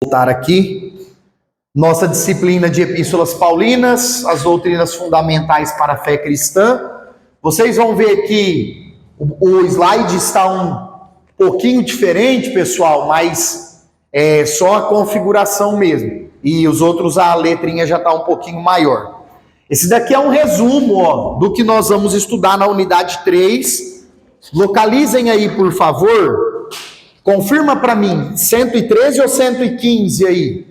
Voltar aqui, nossa disciplina de epístolas paulinas, as doutrinas fundamentais para a fé cristã. Vocês vão ver que o slide está um pouquinho diferente, pessoal, mas é só a configuração mesmo. E os outros, a letrinha já está um pouquinho maior. Esse daqui é um resumo, do que nós vamos estudar na unidade 3. Localizem aí, por favor. Confirma para mim, 113 ou 115 aí?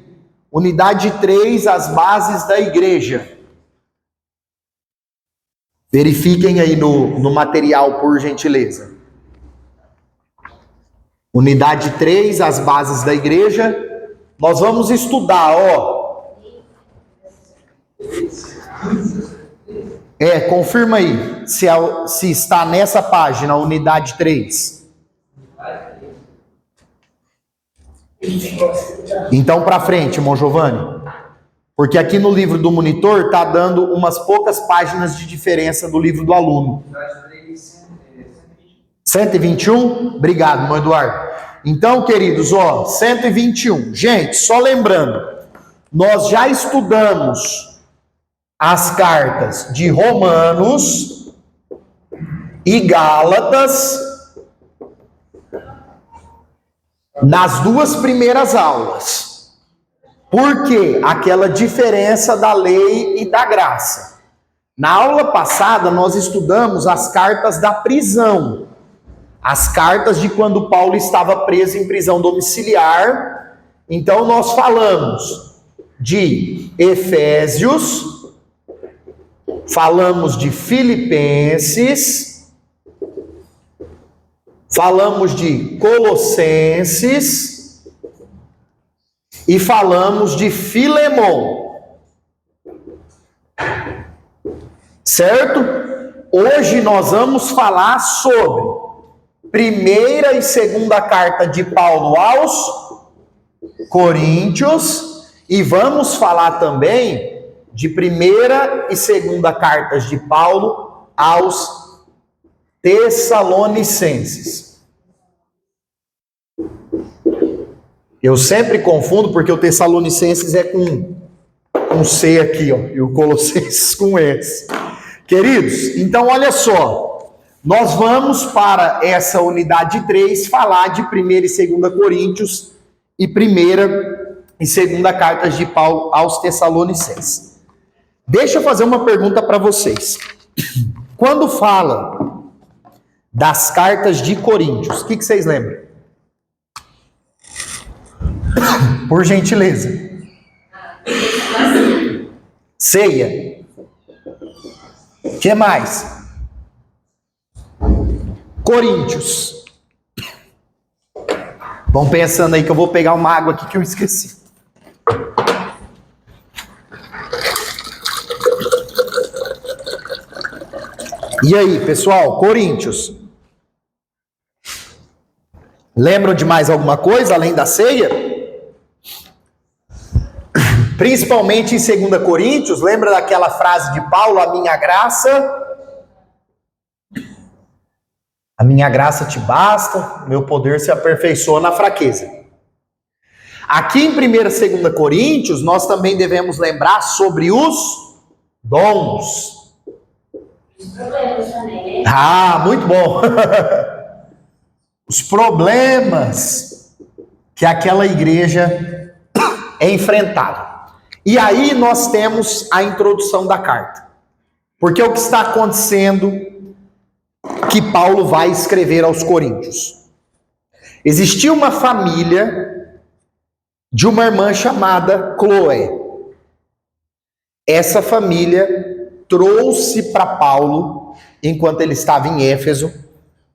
Unidade 3, as bases da igreja. Verifiquem aí no material, por gentileza. Unidade 3, as bases da igreja. Nós vamos estudar, confirma aí, se está nessa página, unidade 3. Então, para frente, irmão Giovanni. Porque aqui no livro do monitor está dando umas poucas páginas de diferença do livro do aluno. 121? Obrigado, irmão Eduardo. Então, queridos, 121. Gente, só lembrando, nós já estudamos as cartas de Romanos e Gálatas nas duas primeiras aulas. Por quê? Aquela diferença da lei e da graça. Na aula passada, nós estudamos as cartas da prisão. As cartas de quando Paulo estava preso em prisão domiciliar. Então, nós falamos de Efésios, falamos de Filipenses, falamos de Colossenses e falamos de Filemon. Certo? Hoje nós vamos falar sobre primeira e segunda carta de Paulo aos Coríntios e vamos falar também de primeira e segunda cartas de Paulo aos Tessalonicenses. Eu sempre confundo porque o Tessalonicenses é com C aqui, e o Colossenses com S. Queridos, então olha só, nós vamos para essa unidade 3 falar de 1ª e 2ª Coríntios e 1ª e 2ª cartas de Paulo aos Tessalonicenses. Deixa eu fazer uma pergunta para vocês. Quando fala das cartas de Coríntios, o que vocês lembram? Por gentileza. Ceia. O que mais? Coríntios. Vão pensando aí que eu vou pegar uma água aqui que eu esqueci. E aí, pessoal, Coríntios. Lembram de mais alguma coisa além da ceia? Principalmente em 2 Coríntios, lembra daquela frase de Paulo, a minha graça te basta, meu poder se aperfeiçoa na fraqueza. Aqui em 1ª e 2 Coríntios, nós também devemos lembrar sobre os dons. Os problemas também, né? Ah, muito bom. Os problemas que aquela igreja enfrentava. E aí nós temos a introdução da carta. Porque o que está acontecendo que Paulo vai escrever aos Coríntios? Existia uma família de uma irmã chamada Cloé. Essa família trouxe para Paulo, enquanto ele estava em Éfeso,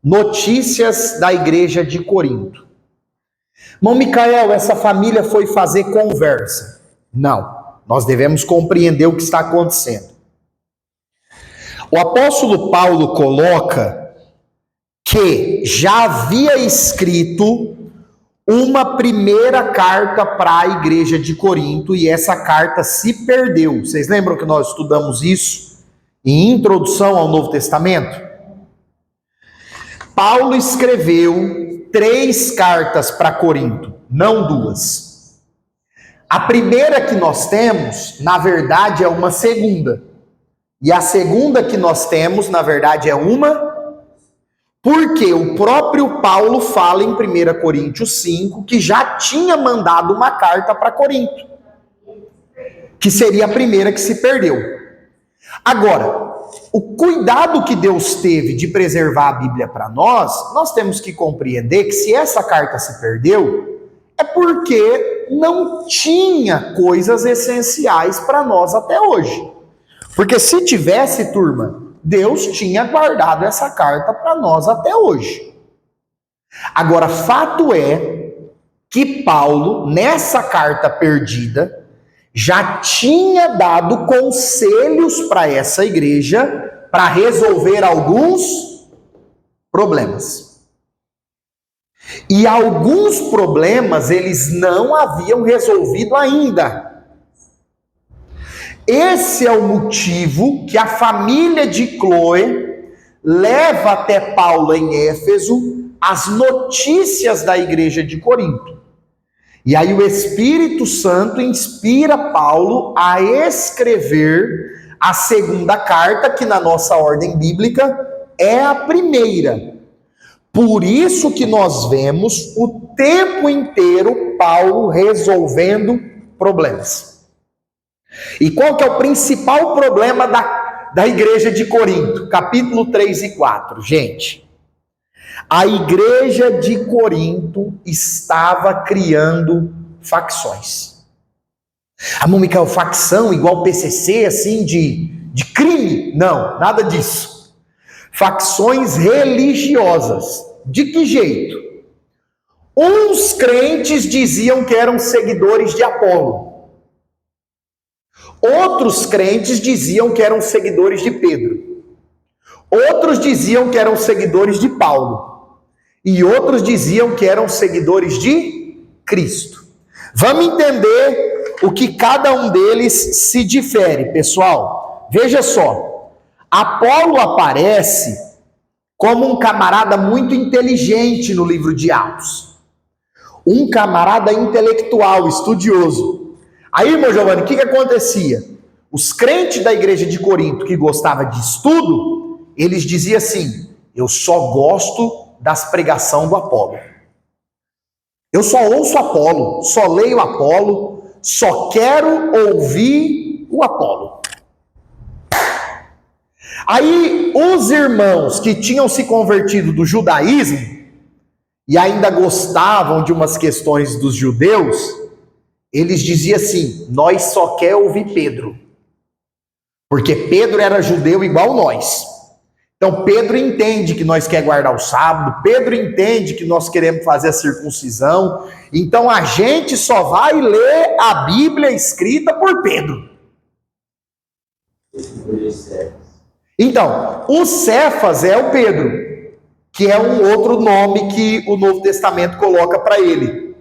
notícias da igreja de Corinto. Irmão Micael, essa família foi fazer conversa. Não, nós devemos compreender o que está acontecendo. O apóstolo Paulo coloca que já havia escrito uma primeira carta para a igreja de Corinto e essa carta se perdeu. Vocês lembram que nós estudamos isso em Introdução ao Novo Testamento? Paulo escreveu 3 cartas para Corinto, não 2. A primeira que nós temos, na verdade, é uma segunda. E a segunda que nós temos, na verdade, é uma... Porque o próprio Paulo fala em 1 Coríntios 5 que já tinha mandado uma carta para Corinto, que seria a primeira que se perdeu. Agora, o cuidado que Deus teve de preservar a Bíblia para nós temos que compreender que se essa carta se perdeu, é porque não tinha coisas essenciais para nós até hoje. Porque se tivesse, turma, Deus tinha guardado essa carta para nós até hoje. Agora, fato é que Paulo, nessa carta perdida, já tinha dado conselhos para essa igreja para resolver alguns problemas. E alguns problemas eles não haviam resolvido ainda. Esse é o motivo que a família de Cloé leva até Paulo em Éfeso as notícias da igreja de Corinto. E aí o Espírito Santo inspira Paulo a escrever a segunda carta, que na nossa ordem bíblica é a primeira. Por isso que nós vemos o tempo inteiro Paulo resolvendo problemas. E qual que é o principal problema da igreja de Corinto? Capítulo 3 e 4, gente. A igreja de Corinto estava criando facções. A Micael, facção igual PCC, assim, de crime? Não, nada disso. Facções religiosas. De que jeito? Uns crentes diziam que eram seguidores de Apolo. Outros crentes diziam que eram seguidores de Pedro. Outros diziam que eram seguidores de Paulo. E outros diziam que eram seguidores de Cristo. Vamos entender o que cada um deles se difere, pessoal. Veja só. Apolo aparece como um camarada muito inteligente no livro de Atos. Um camarada intelectual, estudioso. Aí, irmão Giovanni, o que acontecia? Os crentes da igreja de Corinto que gostavam de estudo, eles diziam assim: eu só gosto das pregações do Apolo. Eu só ouço Apolo, só leio Apolo, só quero ouvir o Apolo. Aí, os irmãos que tinham se convertido do judaísmo e ainda gostavam de umas questões dos judeus, eles diziam assim: nós só quer ouvir Pedro. Porque Pedro era judeu igual nós. Então Pedro entende que nós quer guardar o sábado, Pedro entende que nós queremos fazer a circuncisão. Então a gente só vai ler a Bíblia escrita por Pedro. Então, o Cefas é o Pedro, que é um outro nome que o Novo Testamento coloca para ele.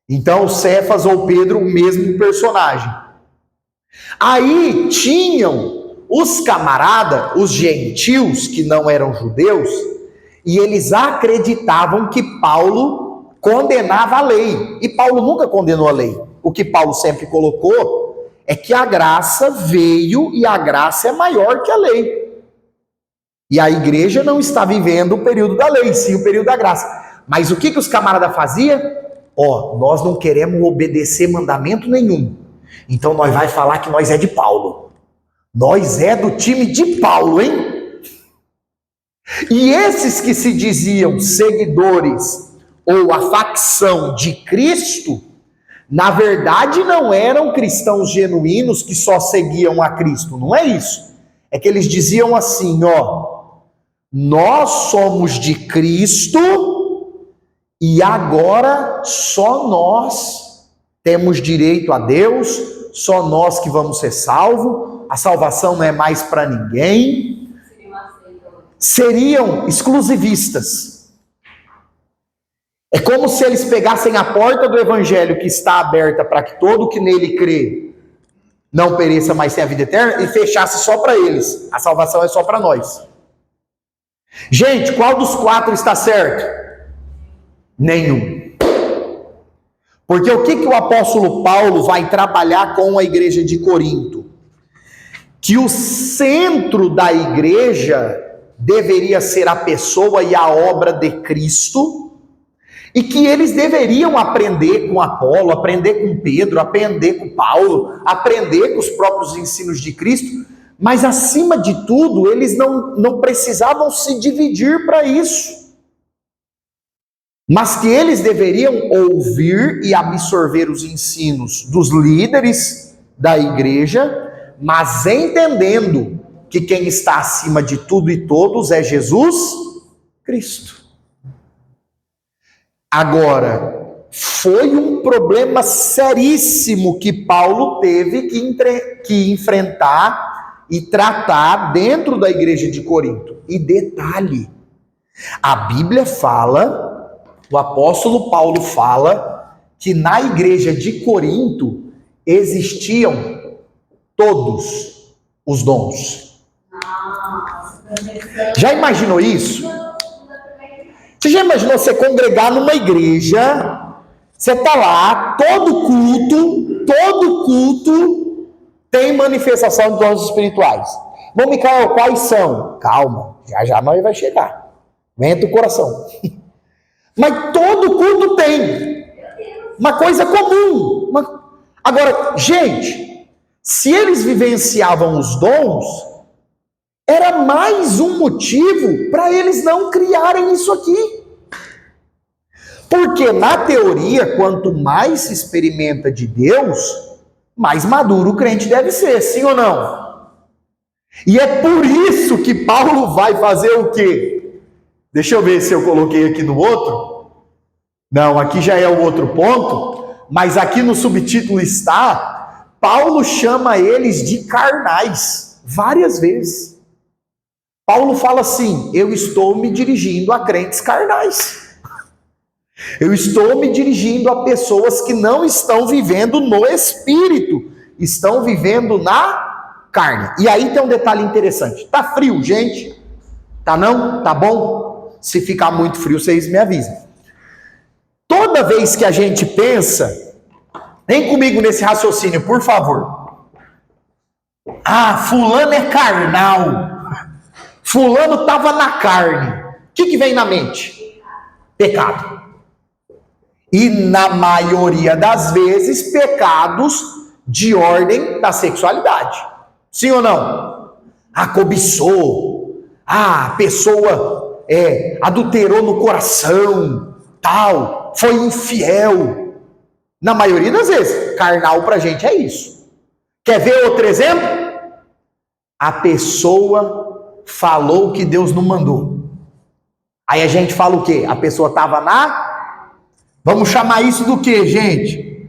Então, Cefas ou Pedro, o mesmo personagem. Aí tinham os camaradas, os gentios, que não eram judeus, e eles acreditavam que Paulo condenava a lei. E Paulo nunca condenou a lei. O que Paulo sempre colocou é que a graça veio e a graça é maior que a lei. E a igreja não está vivendo o período da lei, sim o período da graça. Mas o que os camaradas faziam? Nós não queremos obedecer mandamento nenhum. Então nós vai falar que nós é de Paulo. Nós é do time de Paulo, hein? E esses que se diziam seguidores ou a facção de Cristo, na verdade não eram cristãos genuínos que só seguiam a Cristo. Não é isso. É que eles diziam assim, nós somos de Cristo e agora só nós temos direito a Deus, só nós que vamos ser salvos, a salvação não é mais para ninguém. Seriam exclusivistas. É como se eles pegassem a porta do evangelho que está aberta para que todo que nele crê não pereça, mas tenha a vida eterna, e fechasse só para eles. A salvação é só para nós. Gente, qual dos quatro está certo? Nenhum. Porque o que o apóstolo Paulo vai trabalhar com a igreja de Corinto? Que o centro da igreja deveria ser a pessoa e a obra de Cristo, e que eles deveriam aprender com Apolo, aprender com Pedro, aprender com Paulo, aprender com os próprios ensinos de Cristo, mas acima de tudo, eles não precisavam se dividir para isso, mas que eles deveriam ouvir e absorver os ensinos dos líderes da igreja, mas entendendo que quem está acima de tudo e todos é Jesus Cristo. Agora, foi um problema seríssimo que Paulo teve que enfrentar e tratar dentro da igreja de Corinto. E detalhe, a Bíblia fala, o apóstolo Paulo fala, que na igreja de Corinto existiam todos os dons. Já imaginou isso? Você já imaginou você congregar numa igreja, você está lá, todo culto tem manifestação de dons espirituais. Bom, Micael, quais são? Calma, já nós vai chegar. Aumenta o coração. Mas todo culto tem. Uma coisa comum. Agora, gente, se eles vivenciavam os dons, era mais um motivo para eles não criarem isso aqui. Porque na teoria, quanto mais se experimenta de Deus, mais maduro o crente deve ser, sim ou não? E é por isso que Paulo vai fazer o quê? Deixa eu ver se eu coloquei aqui no outro. Não, aqui já é o outro ponto, mas aqui no subtítulo está, Paulo chama eles de carnais, várias vezes. Paulo fala assim, eu estou me dirigindo a crentes carnais. Eu estou me dirigindo a pessoas que não estão vivendo no Espírito, estão vivendo na carne. E aí tem um detalhe interessante. Tá frio, gente? Tá não? Tá bom? Se ficar muito frio, vocês me avisam. Toda vez que a gente pensa, vem comigo nesse raciocínio, por favor. Ah, fulano é carnal. Fulano estava na carne. O que vem na mente? Pecado. E na maioria das vezes, pecados de ordem da sexualidade. Sim ou não? Ah, cobiçou. Ah, a pessoa adulterou no coração. Tal. Foi infiel. Na maioria das vezes, carnal pra gente é isso. Quer ver outro exemplo? A pessoa falou que Deus não mandou. Aí a gente fala o quê? A pessoa estava na... Vamos chamar isso do quê, gente?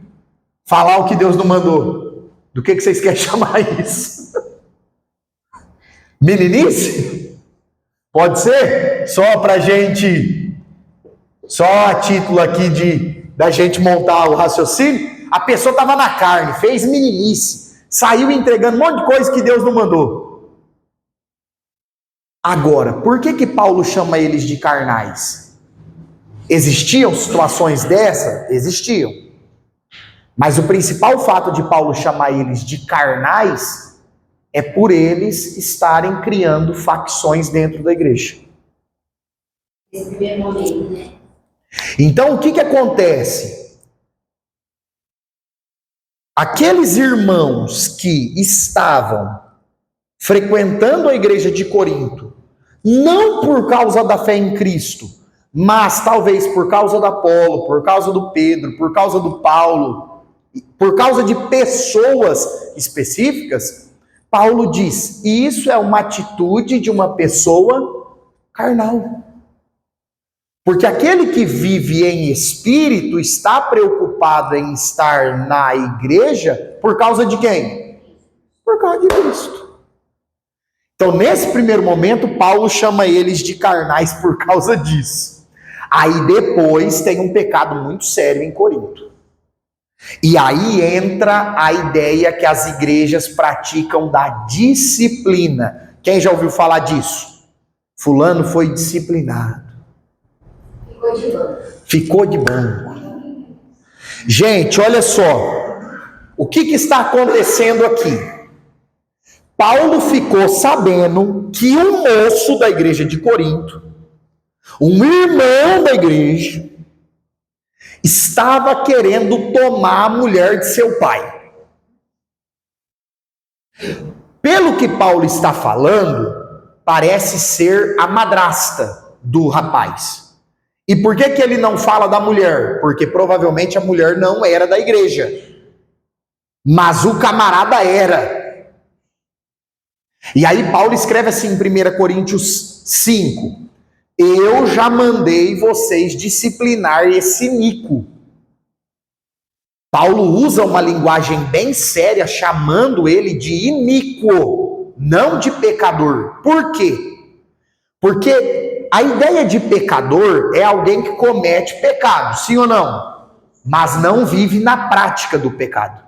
Falar o que Deus não mandou. Do que vocês querem chamar isso? Meninice? Pode ser? Só pra gente... Só a título aqui da gente montar o raciocínio. A pessoa estava na carne, fez meninice. Saiu entregando um monte de coisa que Deus não mandou. Agora, por que Paulo chama eles de carnais? Existiam situações dessa? Existiam. Mas o principal fato de Paulo chamar eles de carnais é por eles estarem criando facções dentro da igreja. Esse primeiro momento, né? Então, o que acontece? Aqueles irmãos que estavam frequentando a igreja de Corinto, não por causa da fé em Cristo, mas talvez por causa da Apolo, por causa do Pedro, por causa do Paulo, por causa de pessoas específicas, Paulo diz, isso é uma atitude de uma pessoa carnal. Porque aquele que vive em espírito está preocupado em estar na igreja por causa de quem? Por causa de Cristo. Então, nesse primeiro momento, Paulo chama eles de carnais por causa disso. Aí depois tem um pecado muito sério em Corinto. E aí entra a ideia que as igrejas praticam da disciplina. Quem já ouviu falar disso? Fulano foi disciplinado. Ficou de banco. Ficou de banco. Gente, olha só. O que está acontecendo aqui? Paulo ficou sabendo que um moço da igreja de Corinto, um irmão da igreja, estava querendo tomar a mulher de seu pai. Pelo que Paulo está falando, parece ser a madrasta do rapaz. E por que ele não fala da mulher? Porque provavelmente a mulher não era da igreja. Mas o camarada era. E aí Paulo escreve assim em 1 Coríntios 5. Eu já mandei vocês disciplinar esse Nico. Paulo usa uma linguagem bem séria, chamando ele de iníquo, não de pecador. Por quê? Porque a ideia de pecador é alguém que comete pecado, sim ou não? Mas não vive na prática do pecado.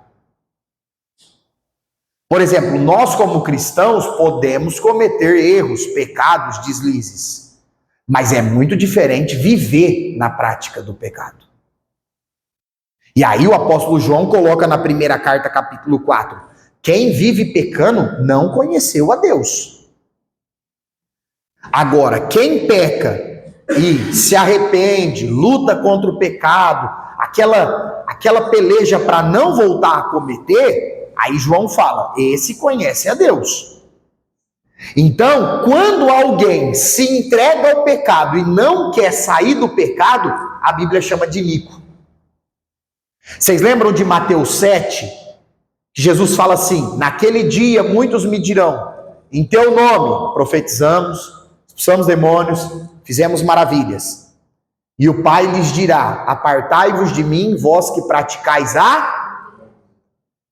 Por exemplo, nós como cristãos podemos cometer erros, pecados, deslizes. Mas é muito diferente viver na prática do pecado. E aí o apóstolo João coloca na primeira carta, capítulo 4, quem vive pecando não conheceu a Deus. Agora, quem peca e se arrepende, luta contra o pecado, aquela peleja para não voltar a cometer, aí João fala, esse conhece a Deus. Então, quando alguém se entrega ao pecado e não quer sair do pecado, a Bíblia chama de iníquo. Vocês lembram de Mateus 7? Que Jesus fala assim, naquele dia muitos me dirão, em teu nome profetizamos, expulsamos demônios, fizemos maravilhas. E o Pai lhes dirá, apartai-vos de mim, vós que praticais a...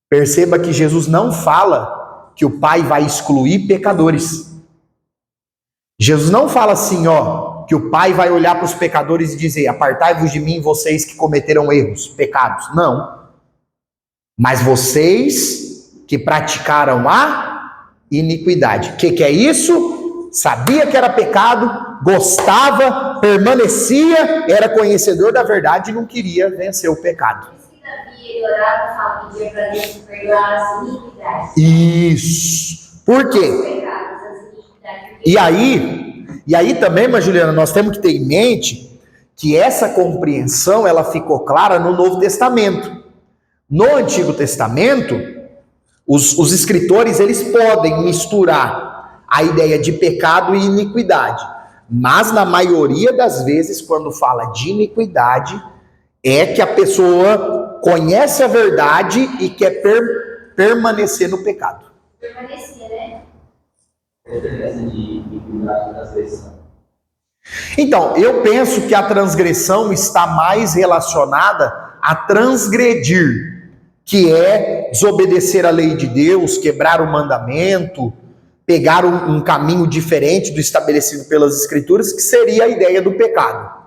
Perceba que Jesus não fala que o Pai vai excluir pecadores. Jesus não fala assim, que o Pai vai olhar para os pecadores e dizer, apartai-vos de mim, vocês que cometeram erros, pecados. Não. Mas vocês que praticaram a iniquidade. O que é isso? Sabia que era pecado, gostava, permanecia, era conhecedor da verdade e não queria vencer o pecado. Ele orava, falava, pedia para Deus perdoar as iniquidades. Isso. Por quê? E aí também, mas Juliana, nós temos que ter em mente que essa compreensão, ela ficou clara no Novo Testamento. No Antigo Testamento, os escritores, eles podem misturar a ideia de pecado e iniquidade. Mas na maioria das vezes, quando fala de iniquidade, é que a pessoa conhece a verdade e quer permanecer no pecado. Permanecer, né? Então, eu penso que a transgressão está mais relacionada a transgredir, que é desobedecer a lei de Deus, quebrar o mandamento, pegar um caminho diferente do estabelecido pelas Escrituras, que seria a ideia do pecado.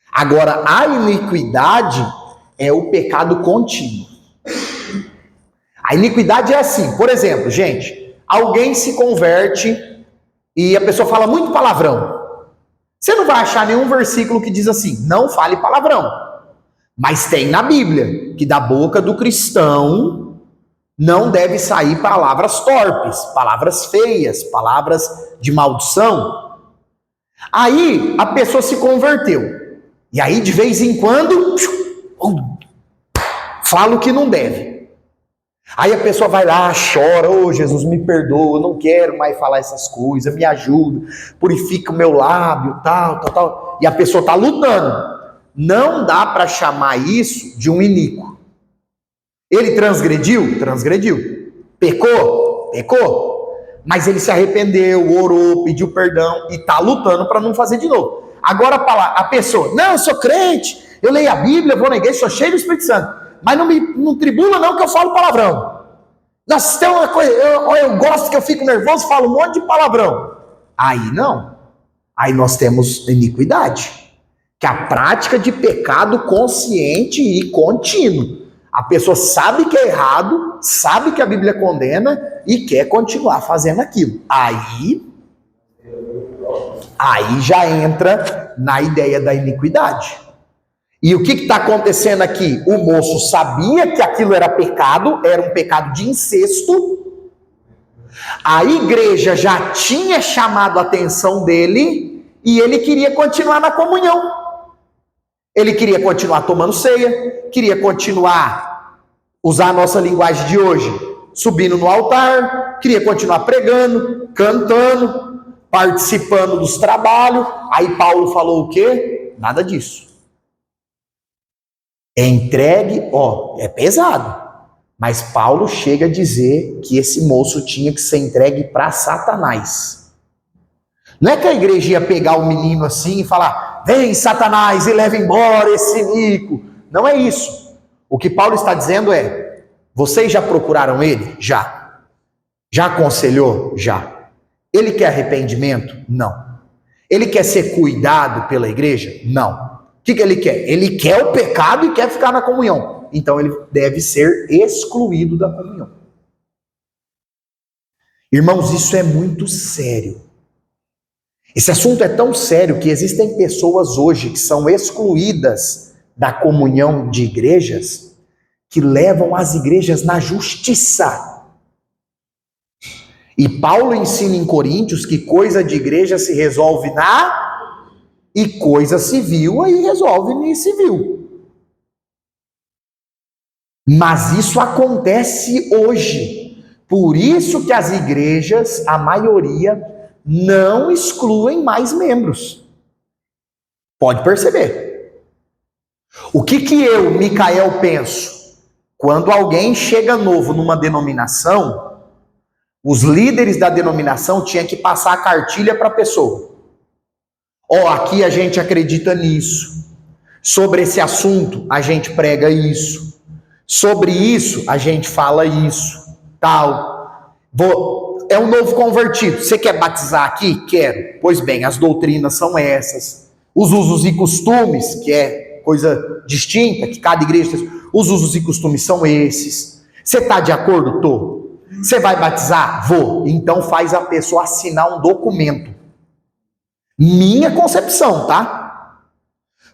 Agora, a iniquidade é o pecado contínuo. A iniquidade é assim, por exemplo, gente, alguém se converte e a pessoa fala muito palavrão. Você não vai achar nenhum versículo que diz assim, não fale palavrão. Mas tem na Bíblia, que da boca do cristão não deve sair palavras torpes, palavras feias, palavras de maldição. Aí a pessoa se converteu. E aí de vez em quando, fala o que não deve. Aí a pessoa vai lá, chora, Jesus, me perdoa, eu não quero mais falar essas coisas, me ajuda, purifica o meu lábio, tal. E a pessoa está lutando. Não dá para chamar isso de um iníquo. Ele transgrediu? Transgrediu. Pecou? Pecou. Mas ele se arrependeu, orou, pediu perdão e está lutando para não fazer de novo. Agora a pessoa, não, eu sou crente, eu leio a Bíblia, vou na igreja, sou cheio do Espírito Santo. Mas não tribula não que eu falo palavrão. Nossa, tem uma coisa, eu gosto que eu fico nervoso, falo um monte de palavrão. Aí não. Aí nós temos iniquidade. Que é a prática de pecado consciente e contínuo. A pessoa sabe que é errado, sabe que a Bíblia condena e quer continuar fazendo aquilo. Aí já entra na ideia da iniquidade. E o que está acontecendo aqui? O moço sabia que aquilo era um pecado de incesto. A igreja já tinha chamado a atenção dele e ele queria continuar na comunhão. Ele queria continuar tomando ceia, queria continuar, usar a nossa linguagem de hoje, subindo no altar, queria continuar pregando, cantando, participando dos trabalhos. Aí Paulo falou o quê? Nada disso. É entregue, é pesado. Mas Paulo chega a dizer que esse moço tinha que ser entregue para Satanás. Não é que a igreja ia pegar o menino assim e falar: vem Satanás e leva embora esse mico. Não é isso. O que Paulo está dizendo é: vocês já procuraram ele? Já. Já aconselhou? Já. Ele quer arrependimento? Não. Ele quer ser cuidado pela igreja? Não. O que ele quer? Ele quer o pecado e quer ficar na comunhão. Então ele deve ser excluído da comunhão. Irmãos, isso é muito sério. Esse assunto é tão sério que existem pessoas hoje que são excluídas da comunhão de igrejas, que levam as igrejas na justiça. E Paulo ensina em Coríntios que coisa de igreja se resolve e coisa civil aí resolve em civil. Mas isso acontece hoje. Por isso que as igrejas, a maioria, não excluem mais membros. Pode perceber. O que eu, Micael, penso? Quando alguém chega novo numa denominação, os líderes da denominação tinham que passar a cartilha para a pessoa. Aqui a gente acredita nisso. Sobre esse assunto, a gente prega isso. Sobre isso, a gente fala isso. Tal. É um novo convertido. Você quer batizar aqui? Quero. Pois bem, as doutrinas são essas. Os usos e costumes, que é coisa distinta, que cada igreja tem. Os usos e costumes são esses. Você está de acordo? Tô. Você vai batizar? Vou. Então faz a pessoa assinar um documento. Minha concepção, tá?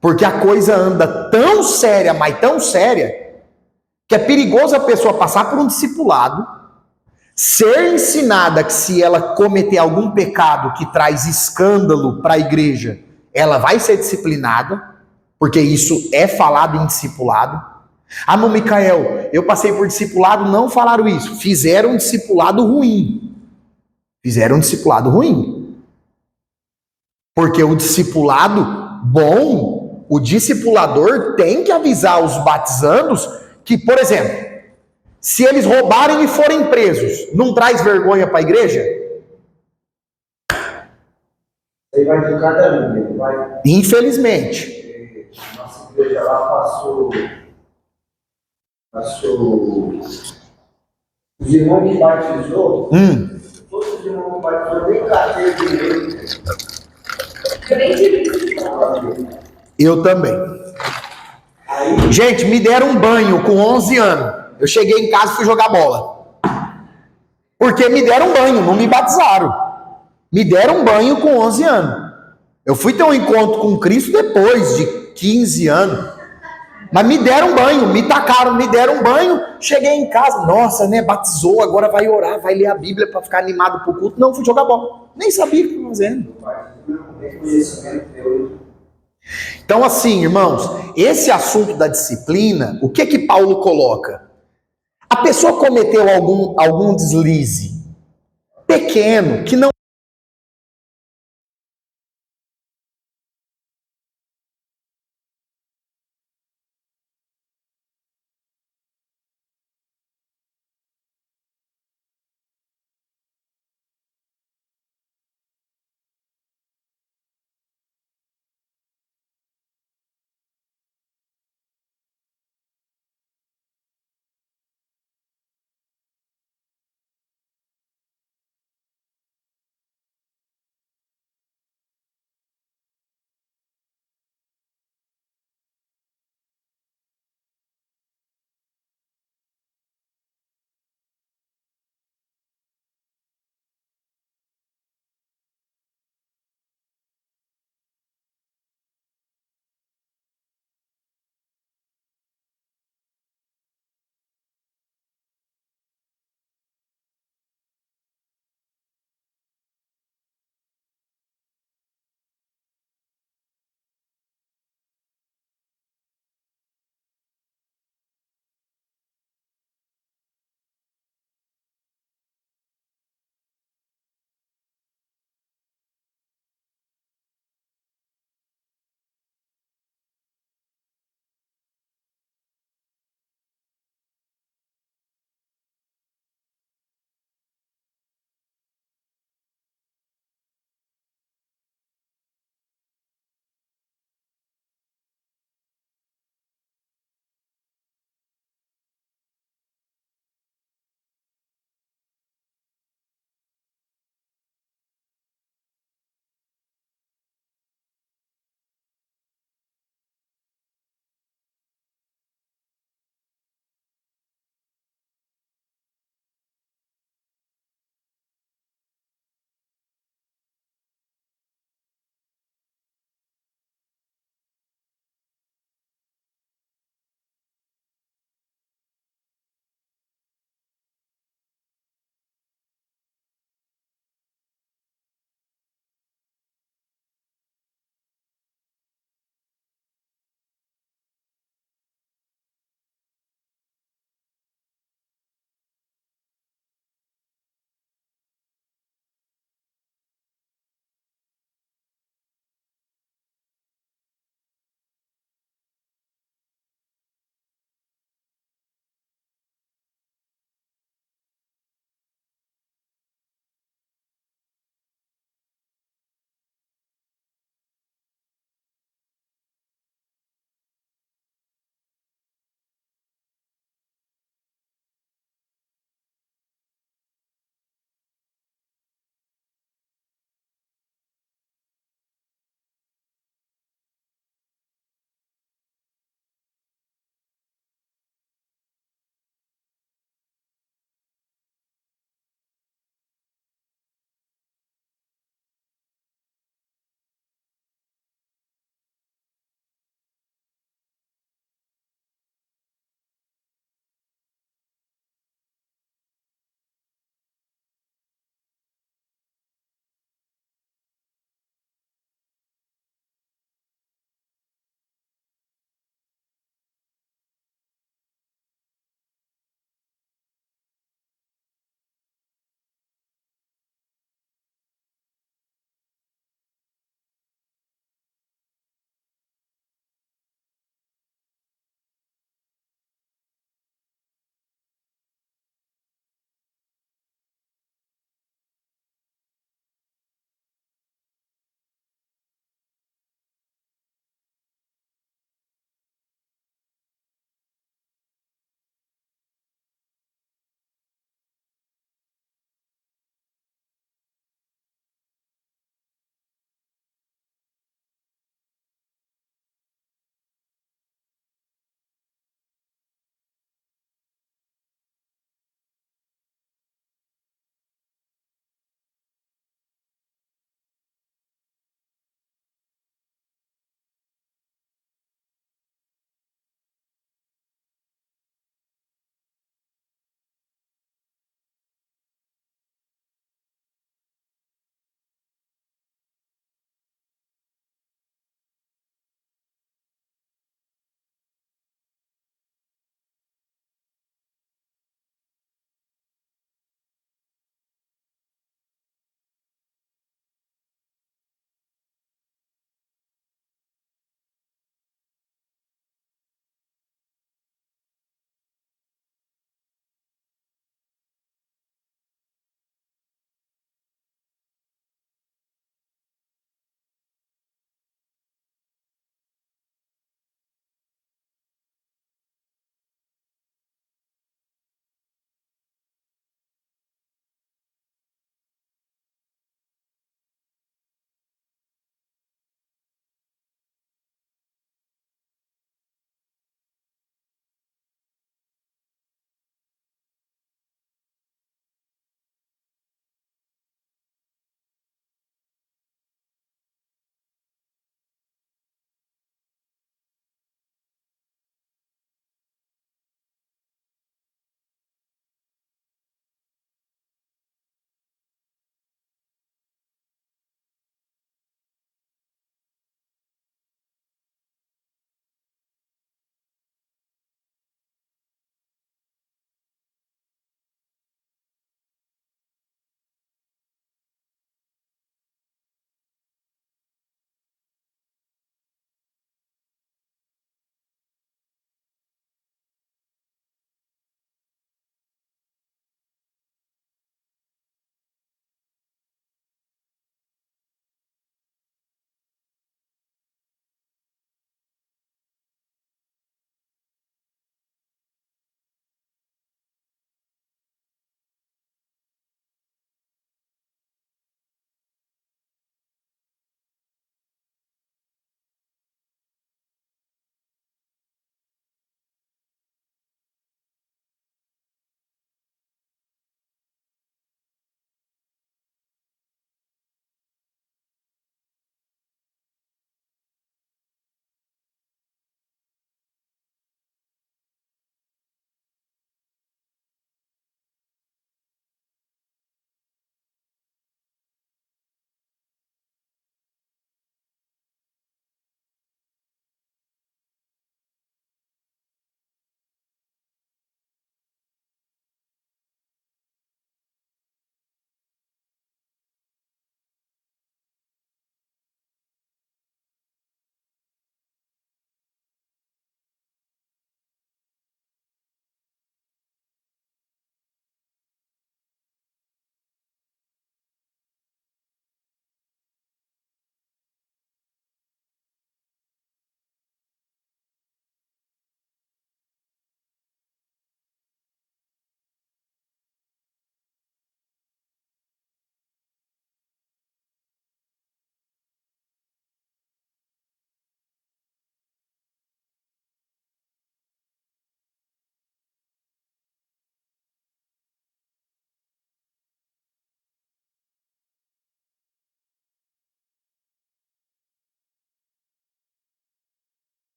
Porque a coisa anda tão séria, mas tão séria, que é perigoso a pessoa passar por um discipulado, ser ensinada que se ela cometer algum pecado que traz escândalo para a igreja, ela vai ser disciplinada, porque isso é falado em discipulado. Não, Micael, eu passei por discipulado, não falaram isso. Fizeram um discipulado ruim. Porque o discipulado bom, o discipulador tem que avisar os batizandos que, por exemplo, se eles roubarem e forem presos, não traz vergonha para a igreja? Aí vai de cada língua, vai. Infelizmente. Nossa igreja lá passou. Os irmãos que batizou, todos os irmãos que batizou, nem carteira direito. Eu também. Gente, me deram um banho com 11 anos. Eu cheguei em casa e fui jogar bola. Porque me deram um banho, não me batizaram. Me deram um banho com 11 anos. Eu fui ter um encontro com Cristo depois de 15 anos. Mas me deram um banho, me tacaram, me deram um banho. Cheguei em casa, nossa, né? Batizou, agora vai orar, vai ler a Bíblia para ficar animado pro culto. Não, fui jogar bola. Nem sabia o que estava fazendo. Então, assim, irmãos, esse assunto da disciplina, o que Paulo coloca? A pessoa cometeu algum deslize pequeno, que não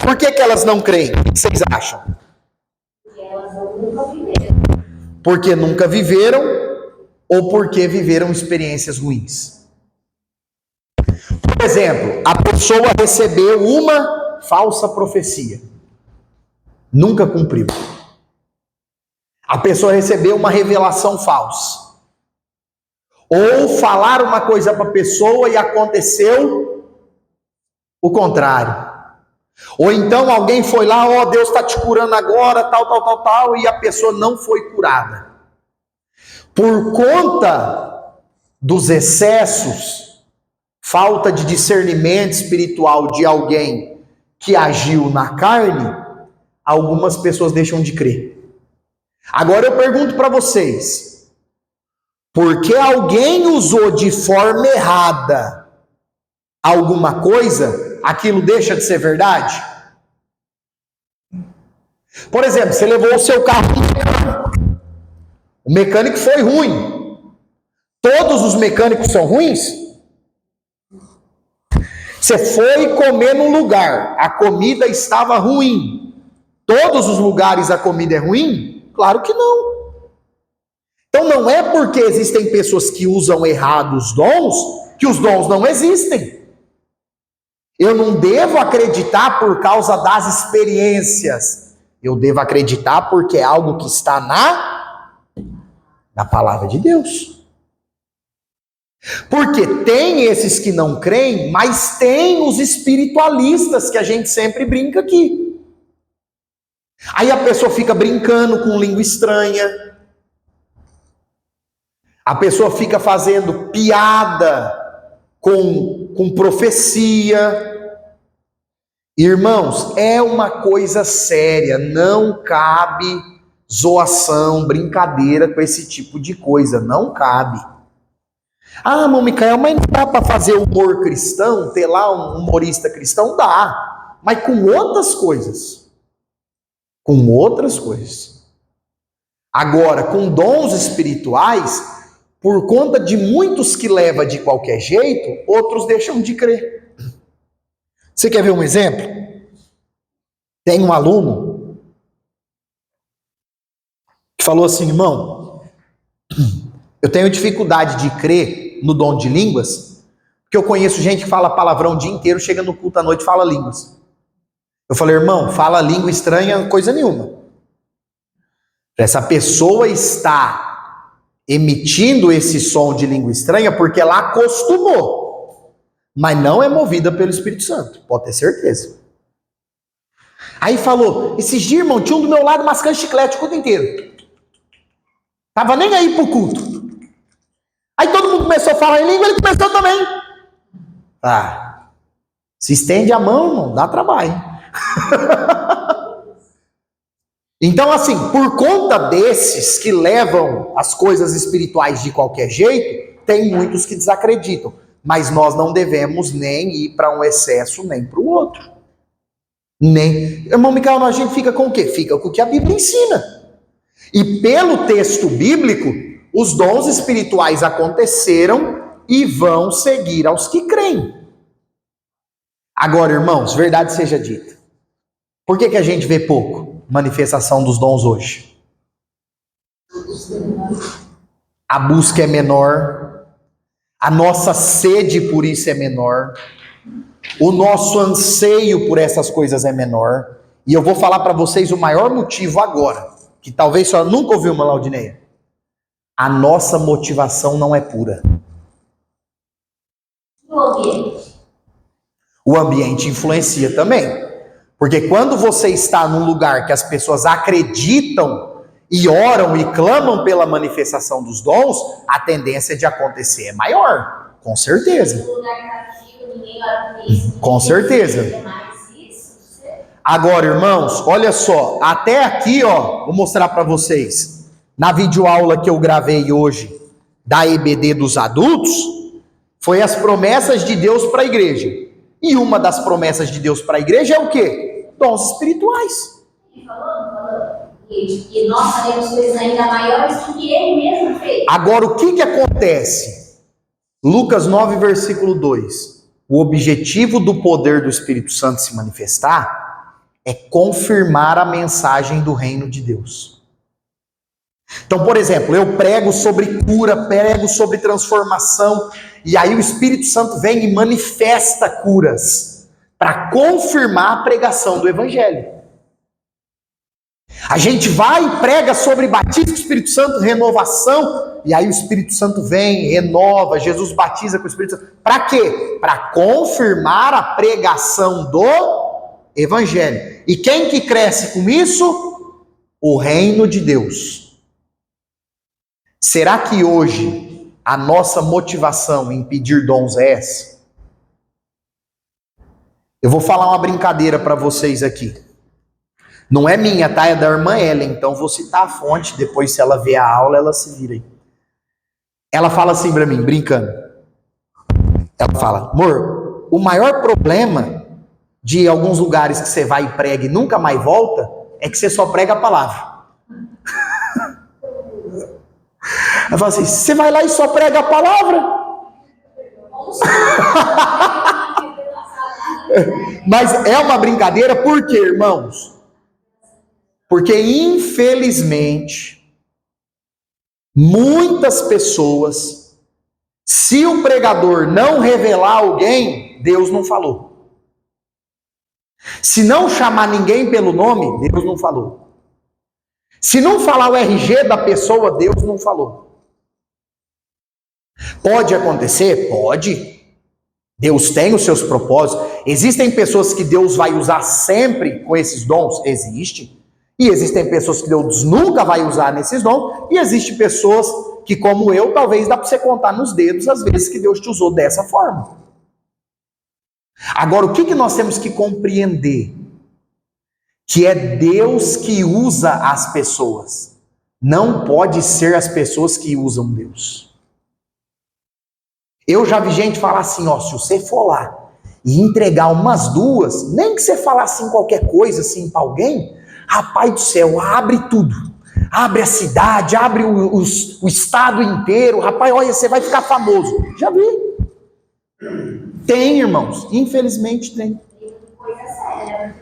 Por que elas não creem? O que vocês acham? Porque elas nunca viveram. Porque nunca viveram ou porque viveram experiências ruins. Por exemplo, a pessoa recebeu uma falsa profecia. Nunca cumpriu. A pessoa recebeu uma revelação falsa. Ou falar uma coisa para a pessoa e aconteceu o contrário. Ou então alguém foi lá, ó, Deus está te curando agora, tal, e a pessoa não foi curada. Por conta dos excessos, falta de discernimento espiritual de alguém que agiu na carne, algumas pessoas deixam de crer. Agora eu pergunto para vocês, porque alguém usou de forma errada alguma coisa, aquilo deixa de ser verdade? Por exemplo, você levou o seu carro no mecânico. O mecânico foi ruim. Todos os mecânicos são ruins? Você foi comer num lugar, a comida estava ruim. Todos os lugares a comida é ruim? Claro que não. Então não é porque existem pessoas que usam errado os dons, que os dons não existem. Eu não devo acreditar por causa das experiências. Eu devo acreditar porque é algo que está na palavra de Deus. Porque tem esses que não creem, mas tem os espiritualistas que a gente sempre brinca aqui. Aí a pessoa fica brincando com língua estranha. A pessoa fica fazendo piada com profecia. Irmãos, é uma coisa séria, não cabe zoação, brincadeira com esse tipo de coisa, não cabe. Ah, irmão Micael, mas não dá para fazer humor cristão, ter lá um humorista cristão? Dá, mas com outras coisas. Com outras coisas. Agora, com dons espirituais, por conta de muitos que leva de qualquer jeito, outros deixam de crer. Você quer ver um exemplo? Tem um aluno que falou assim, irmão, eu tenho dificuldade de crer no dom de línguas, porque eu conheço gente que fala palavrão o dia inteiro, chega no culto à noite e fala línguas. Eu falei, irmão, fala língua estranha, coisa nenhuma. Essa pessoa está emitindo esse som de língua estranha porque ela acostumou, mas não é movida pelo Espírito Santo, pode ter certeza. Aí falou, esses dias, irmão, tinha um do meu lado mascando chiclete o culto inteiro. Tava nem aí pro culto. Aí todo mundo começou a falar em língua, ele começou também. Ah, se estende a mão, irmão, dá trabalho. Então, assim, por conta desses que levam as coisas espirituais de qualquer jeito, tem muitos que desacreditam. Mas nós não devemos nem ir para um excesso, nem para o outro. Nem. Irmão Micael, a gente fica com o quê? Fica com o que a Bíblia ensina. E pelo texto bíblico, os dons espirituais aconteceram e vão seguir aos que creem. Agora, irmãos, verdade seja dita. Por que a gente vê pouco manifestação dos dons hoje? A busca é menor, a nossa sede por isso é menor, o nosso anseio por essas coisas é menor. E eu vou falar para vocês o maior motivo agora, que talvez a senhora nunca ouviu, uma Laudineia. A nossa motivação não é pura. O ambiente influencia também. Porque quando você está num lugar que as pessoas acreditam e oram e clamam pela manifestação dos dons, a tendência de acontecer é maior. Com certeza. Com certeza. Agora, irmãos, olha só. Até aqui, ó, vou mostrar para vocês. Na videoaula que eu gravei hoje da EBD dos adultos, foi as promessas de Deus para a igreja. E uma das promessas de Deus para a igreja é o quê? Dons espirituais. E nós faremos coisas ainda maiores do que ele mesmo fez. Agora, o que acontece? Lucas 9, versículo 2. O objetivo do poder do Espírito Santo se manifestar é confirmar a mensagem do reino de Deus. Então, por exemplo, eu prego sobre cura, prego sobre transformação, e aí o Espírito Santo vem e manifesta curas para confirmar a pregação do Evangelho. A gente vai e prega sobre batismo do Espírito Santo, renovação, e aí o Espírito Santo vem, renova, Jesus batiza com o Espírito Santo. Para quê? Para confirmar a pregação do Evangelho. E quem que cresce com isso? O reino de Deus. Será que hoje a nossa motivação em pedir dons é essa? Eu vou falar uma brincadeira para vocês aqui. Não é minha, tá? É da irmã Ellen. Então vou citar a fonte. Depois, se ela ver a aula, ela se vira aí. Ela fala assim para mim, brincando. Ela fala: amor, o maior problema de alguns lugares que você vai e prega e nunca mais volta é que você só prega a palavra. Ela fala assim: você vai lá e só prega a palavra? Mas é uma brincadeira, por quê, irmãos? Porque, infelizmente, muitas pessoas, se o pregador não revelar alguém, Deus não falou. Se não chamar ninguém pelo nome, Deus não falou. Se não falar o RG da pessoa, Deus não falou. Pode acontecer? Pode. Deus tem os seus propósitos. Existem pessoas que Deus vai usar sempre com esses dons? Existe. E existem pessoas que Deus nunca vai usar nesses dons. E existem pessoas que, como eu, talvez dá para você contar nos dedos as vezes que Deus te usou dessa forma. Agora, o que nós temos que compreender? Que é Deus que usa as pessoas. Não pode ser as pessoas que usam Deus. Eu já vi gente falar assim, ó, se você for lá e entregar umas duas, nem que você falar assim qualquer coisa assim para alguém, rapaz do céu, abre tudo. Abre a cidade, abre o estado inteiro. Rapaz, olha, você vai ficar famoso. Já vi. Tem, irmãos. Infelizmente tem. Coisa séria,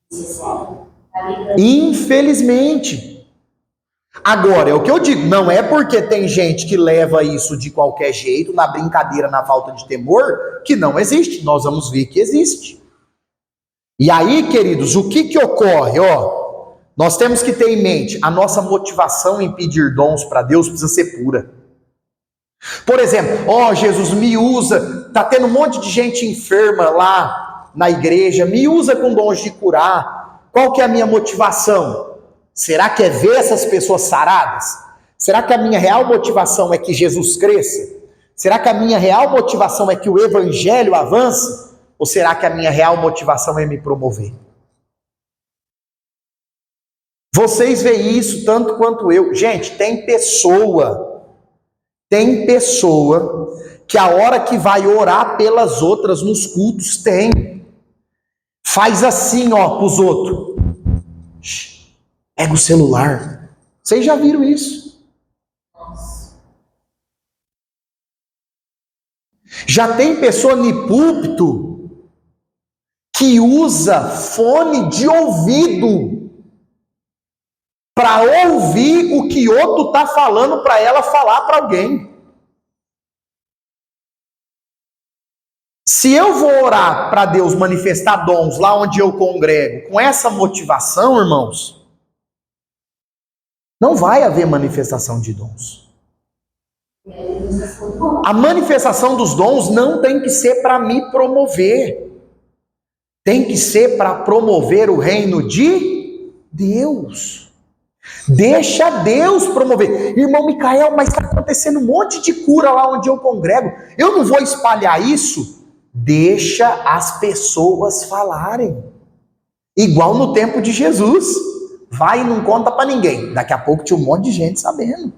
professor. Infelizmente. Agora, é o que eu digo, não é porque tem gente que leva isso de qualquer jeito, na brincadeira, na falta de temor, que não existe. Nós vamos ver que existe. E aí, queridos, o que ocorre? Ó, nós temos que ter em mente, a nossa motivação em pedir dons para Deus precisa ser pura. Por exemplo, ó, Jesus, me usa, tá tendo um monte de gente enferma lá na igreja, me usa com dons de curar. Qual que é a minha motivação? Será que é ver essas pessoas saradas? Será que a minha real motivação é que Jesus cresça? Será que a minha real motivação é que o evangelho avance? Ou será que a minha real motivação é me promover? Vocês veem isso tanto quanto eu. Gente, tem pessoa que a hora que vai orar pelas outras nos cultos, faz assim, ó, pros outros. Pega o celular. Vocês já viram isso? Já tem pessoa no púlpito que usa fone de ouvido para ouvir o que outro está falando para ela falar para alguém. Se eu vou orar para Deus manifestar dons lá onde eu congrego, com essa motivação, irmãos, não vai haver manifestação de dons. A manifestação dos dons não tem que ser para me promover. Tem que ser para promover o reino de Deus. Deixa Deus promover. Irmão Micael, mas está acontecendo um monte de cura lá onde eu congrego. Eu não vou espalhar isso. Deixa as pessoas falarem. Igual no tempo de Jesus. Vai e não conta para ninguém. Daqui a pouco tinha um monte de gente sabendo.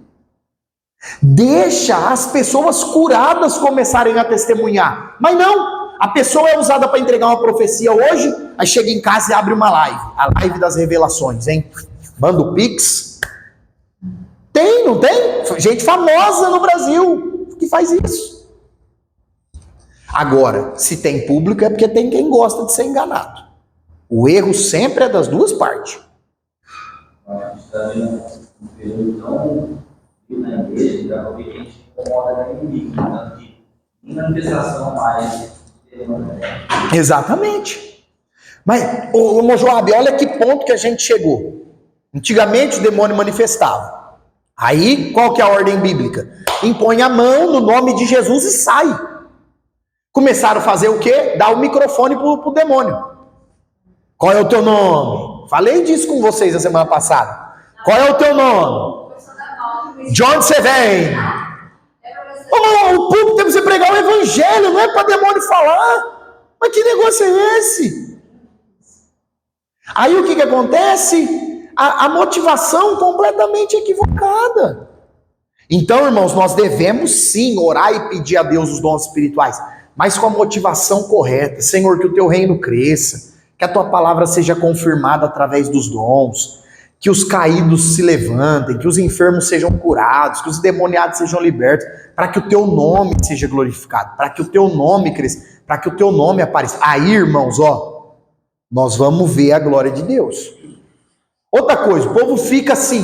Deixa as pessoas curadas começarem a testemunhar. Mas não. A pessoa é usada para entregar uma profecia hoje, aí chega em casa e abre uma live. A live das revelações, hein? Manda o Pix. Tem, não tem? Gente famosa no Brasil que faz isso. Agora, se tem público é porque tem quem gosta de ser enganado. O erro sempre é das duas partes. A gente está vendo um período tão vivo na igreja, que a gente incomoda da inimigo, tanto que em manifestação mais. Exatamente. Mas, ô Joab, olha que ponto que a gente chegou. Antigamente o demônio manifestava. Aí, qual que é a ordem bíblica? Impõe a mão no nome de Jesus e sai. Começaram a fazer o quê? Dar o microfone pro demônio. Qual é o teu nome? Falei disso com vocês a semana passada. Qual é o teu nome? De onde você vem? O público tem que você pregar o evangelho, não é para demônio falar. Mas que negócio é esse? Aí o que acontece? A motivação completamente equivocada. Então, irmãos, nós devemos sim orar e pedir a Deus os dons espirituais, mas com a motivação correta. Senhor, que o teu reino cresça, que a tua palavra seja confirmada através dos dons, que os caídos se levantem, que os enfermos sejam curados, que os endemoniados sejam libertos, para que o teu nome seja glorificado, para que o teu nome cresça, para que o teu nome apareça. Aí, irmãos, nós vamos ver a glória de Deus. Outra coisa, o povo fica assim,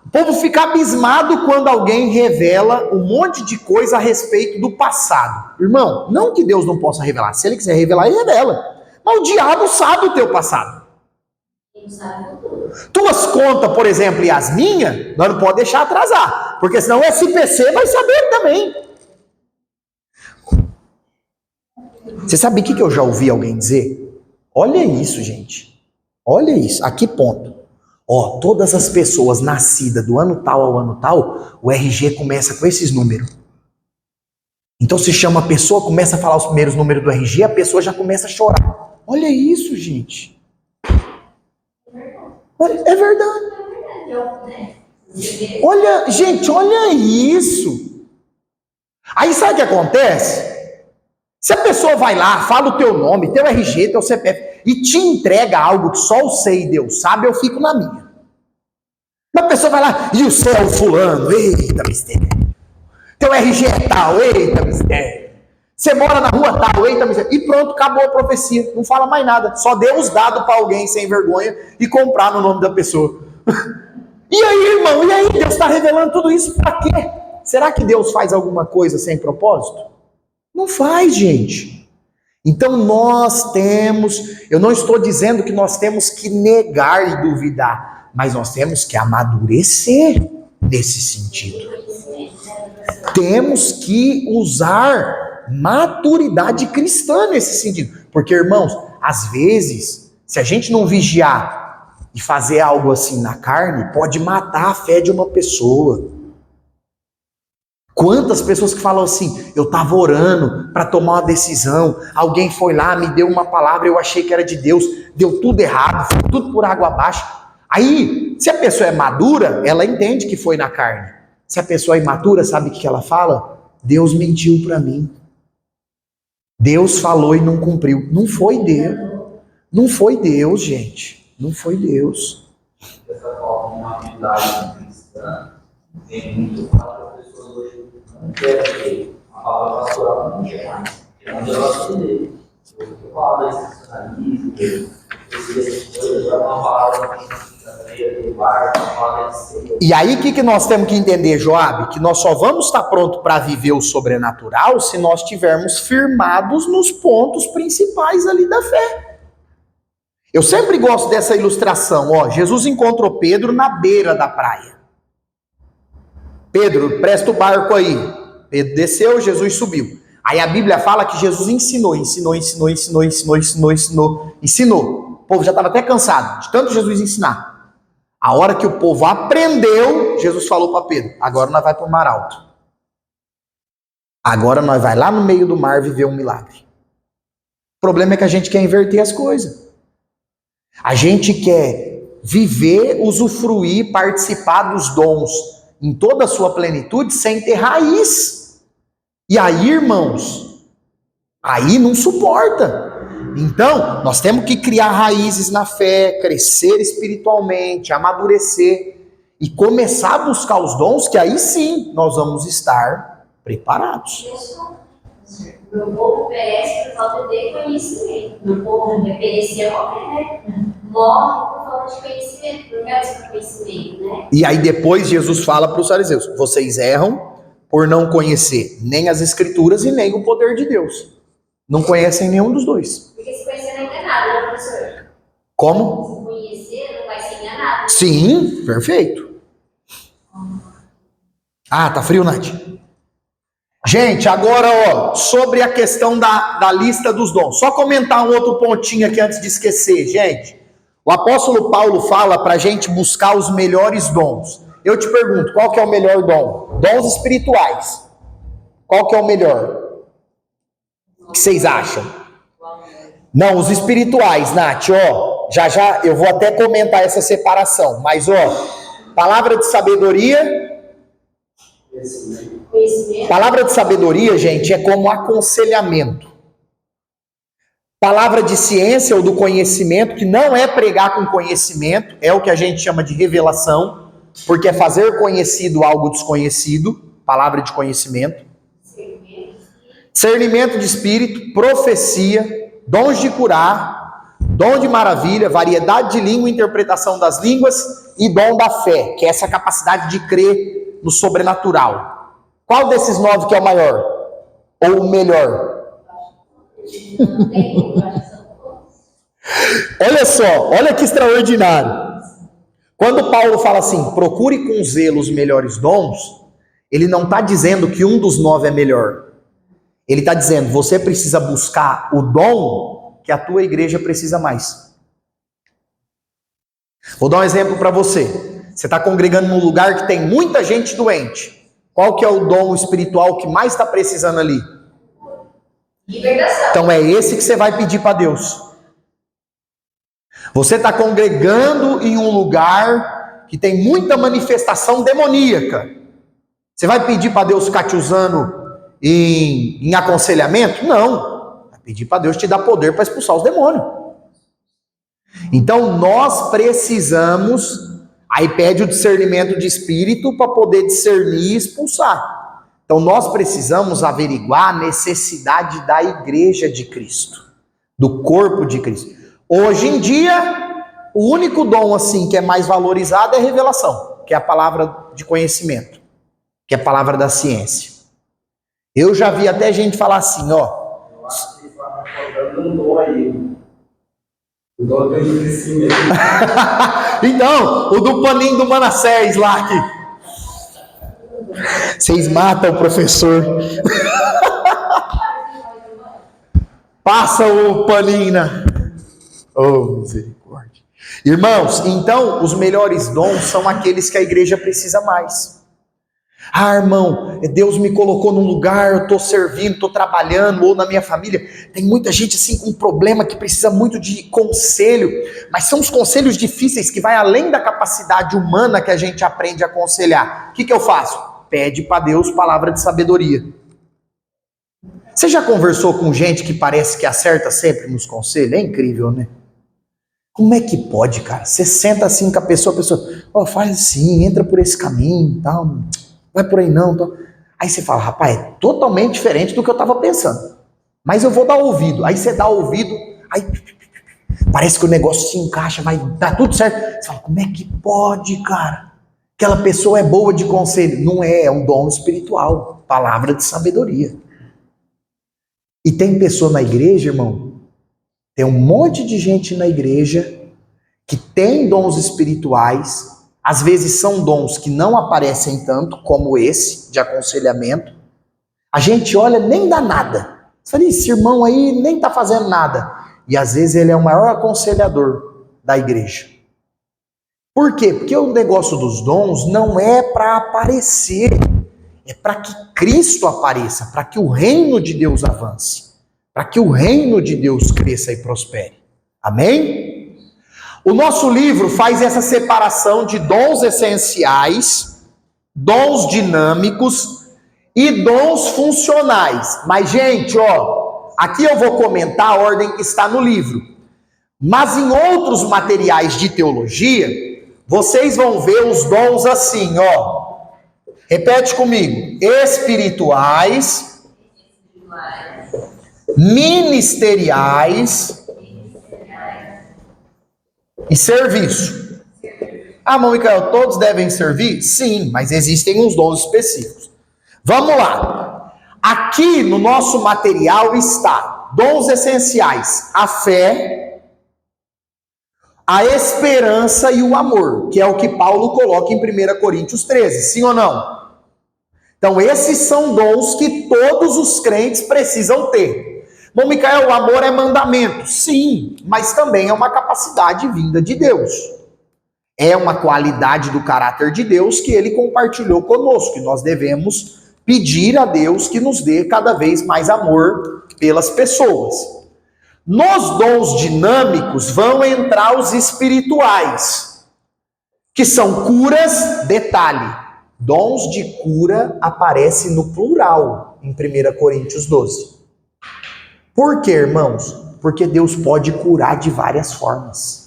o povo fica abismado quando alguém revela um monte de coisa a respeito do passado. Irmão, não que Deus não possa revelar, se ele quiser revelar, ele revela. Mas o diabo sabe o teu passado. Tuas contas, por exemplo, e as minhas, nós não podemos deixar atrasar, porque senão o SPC vai saber também. Você sabe o que eu já ouvi alguém dizer? Olha isso, gente. Olha isso. A que ponto? Todas as pessoas nascidas do ano tal ao ano tal, o RG começa com esses números. Então se chama a pessoa, começa a falar os primeiros números do RG, a pessoa já começa a chorar. Olha isso, gente. É verdade. Olha, gente, olha isso. Aí sabe o que acontece? Se a pessoa vai lá, fala o teu nome, teu RG, teu CPF, e te entrega algo que só o sei e Deus sabe, eu fico na minha. Mas a pessoa vai lá, e o seu é o fulano, eita mistério. Teu RG é tal, eita mistério. Você mora na rua tal, eita mistério. E pronto, acabou a profecia. Não fala mais nada. Só deu os dados para alguém sem vergonha e comprar no nome da pessoa. E aí, irmão? E aí? Deus está revelando tudo isso para quê? Será que Deus faz alguma coisa sem propósito? Não faz, gente. Então nós temos, eu não estou dizendo que nós temos que negar e duvidar, mas nós temos que amadurecer nesse sentido. Temos que usar maturidade cristã nesse sentido. Porque, irmãos, às vezes, se a gente não vigiar e fazer algo assim na carne, pode matar a fé de uma pessoa. Quantas pessoas que falam assim, eu estava orando para tomar uma decisão, alguém foi lá, me deu uma palavra, eu achei que era de Deus, deu tudo errado, foi tudo por água abaixo. Aí, se a pessoa é madura, ela entende que foi na carne. Se a pessoa é imatura, sabe o que ela fala? Deus mentiu para mim. Deus falou e não cumpriu. Não foi Deus. Não foi Deus, gente. Não foi Deus. Dessa forma, uma atividade cristã tem muito para as pessoas hoje não querem ter a palavra pastoral, não quer mais. Porque não deu a entender. Eu falo desse funcionalismo, essas coisas, já uma palavra e aí o que nós temos que entender, Joab? Que nós só vamos estar prontos para viver o sobrenatural se nós estivermos firmados nos pontos principais ali da fé. Eu sempre gosto dessa ilustração. Jesus encontrou Pedro na beira da praia. Pedro, presta o barco aí. Pedro desceu, Jesus subiu. Aí a Bíblia fala que Jesus ensinou. O povo já estava até cansado de tanto Jesus ensinar. A hora que o povo aprendeu, Jesus falou para Pedro, agora nós vamos para o mar alto. Agora nós vamos lá no meio do mar viver um milagre. O problema é que a gente quer inverter as coisas. A gente quer viver, usufruir, participar dos dons em toda a sua plenitude sem ter raiz. E aí, irmãos, aí não suporta. Então, nós temos que criar raízes na fé, crescer espiritualmente, amadurecer e começar a buscar os dons, que aí sim nós vamos estar preparados. Meu povo perece por falta de conhecimento. Meu povo não vai perecer, morre, né? Morre por falta de conhecimento, por causa do conhecimento, né? E aí depois Jesus fala para os fariseus: vocês erram por não conhecer nem as escrituras e nem o poder de Deus. Não conhecem nenhum dos dois. Porque se conhecer não é nada, né, professor? Como? Se conhecer não vai ser enganado. Sim, perfeito. Ah, tá frio, Nath? Gente, agora, ó, sobre a questão da lista dos dons. Só comentar um outro pontinho aqui antes de esquecer, gente. O apóstolo Paulo fala para a gente buscar os melhores dons. Eu te pergunto, qual que é o melhor dom? Dons espirituais. Qual que é o melhor? O que vocês acham? Não, os espirituais, Nath, ó. Já eu vou até comentar essa separação. Mas, ó, palavra de sabedoria. Conhecimento. Palavra de sabedoria, gente, é como aconselhamento. Palavra de ciência ou do conhecimento, que não é pregar com conhecimento, é o que a gente chama de revelação, porque é fazer conhecido algo desconhecido, palavra de conhecimento. Discernimento de espírito, profecia, dons de curar, dom de maravilha, variedade de língua, interpretação das línguas e dom da fé, que é essa capacidade de crer no sobrenatural. Qual desses 9 que é o maior? Ou o melhor? Olha só, olha que extraordinário. Quando Paulo fala assim, procure com zelo os melhores dons, ele não está dizendo que um dos 9 é melhor. Ele está dizendo, você precisa buscar o dom que a tua igreja precisa mais. Vou dar um exemplo para você. Você está congregando num lugar que tem muita gente doente. Qual que é o dom espiritual que mais está precisando ali? Libertação. Então é esse que você vai pedir para Deus. Você está congregando em um lugar que tem muita manifestação demoníaca. Você vai pedir para Deus ficar te usando em aconselhamento? Não. Vai pedir para Deus te dar poder para expulsar os demônios. Então nós precisamos, aí pede o discernimento de espírito para poder discernir e expulsar. Então nós precisamos averiguar a necessidade da igreja de Cristo, do corpo de Cristo. Hoje em dia, o único dom assim que é mais valorizado é a revelação, que é a palavra de conhecimento, que é a palavra da ciência. Eu já vi até gente falar assim, ó. Eu acho que está faltando um dom aí. O dom do crescimento. Então, o do paninho do Manassés lá que vocês matam o professor. Passa o paninho na... Oh, misericórdia. Irmãos, então, os melhores dons são aqueles que a igreja precisa mais. Ah, irmão, Deus me colocou num lugar, eu estou servindo, estou trabalhando, ou na minha família, tem muita gente assim com um problema que precisa muito de conselho, mas são os conselhos difíceis que vai além da capacidade humana que a gente aprende a aconselhar. O que eu faço? Pede para Deus palavra de sabedoria. Você já conversou com gente que parece que acerta sempre nos conselhos? É incrível, né? Como é que pode, cara? Você senta assim com a pessoa, oh, faz assim, entra por esse caminho, tal, não é por aí não. Tal. Aí você fala, rapaz, é totalmente diferente do que eu estava pensando. Mas eu vou dar ouvido. Aí você dá ouvido, aí parece que o negócio se encaixa, vai dar tudo certo. Você fala, como é que pode, cara? Aquela pessoa é boa de conselho. Não é, é um dom espiritual, palavra de sabedoria. E tem pessoa na igreja, irmão, tem um monte de gente na igreja que tem dons espirituais, às vezes são dons que não aparecem tanto, como esse, de aconselhamento. A gente olha, nem dá nada. Você fala, esse irmão aí nem está fazendo nada. E às vezes ele é o maior aconselhador da igreja. Por quê? Porque o negócio dos dons não é para aparecer, é para que Cristo apareça, para que o reino de Deus avance, para que o reino de Deus cresça e prospere. Amém? O nosso livro faz essa separação de dons essenciais, dons dinâmicos e dons funcionais. Mas, gente, ó, aqui eu vou comentar a ordem que está no livro. Mas em outros materiais de teologia, vocês vão ver os dons assim, ó. Repete comigo. Espirituais, ministeriais e serviço. Ah, irmão Micael, todos devem servir? Sim, mas existem uns dons específicos. Vamos lá. Aqui no nosso material está dons essenciais: a fé, a esperança e o amor, que é o que Paulo coloca em 1 Coríntios 13, sim ou não? Então esses são dons que todos os crentes precisam ter. Bom, Micael, o amor é mandamento? Sim, mas também é uma capacidade vinda de Deus. É uma qualidade do caráter de Deus que ele compartilhou conosco, e nós devemos pedir a Deus que nos dê cada vez mais amor pelas pessoas. Nos dons dinâmicos vão entrar os espirituais, que são curas. Detalhe, dons de cura aparecem no plural em 1 Coríntios 12. Por quê, irmãos? Porque Deus pode curar de várias formas.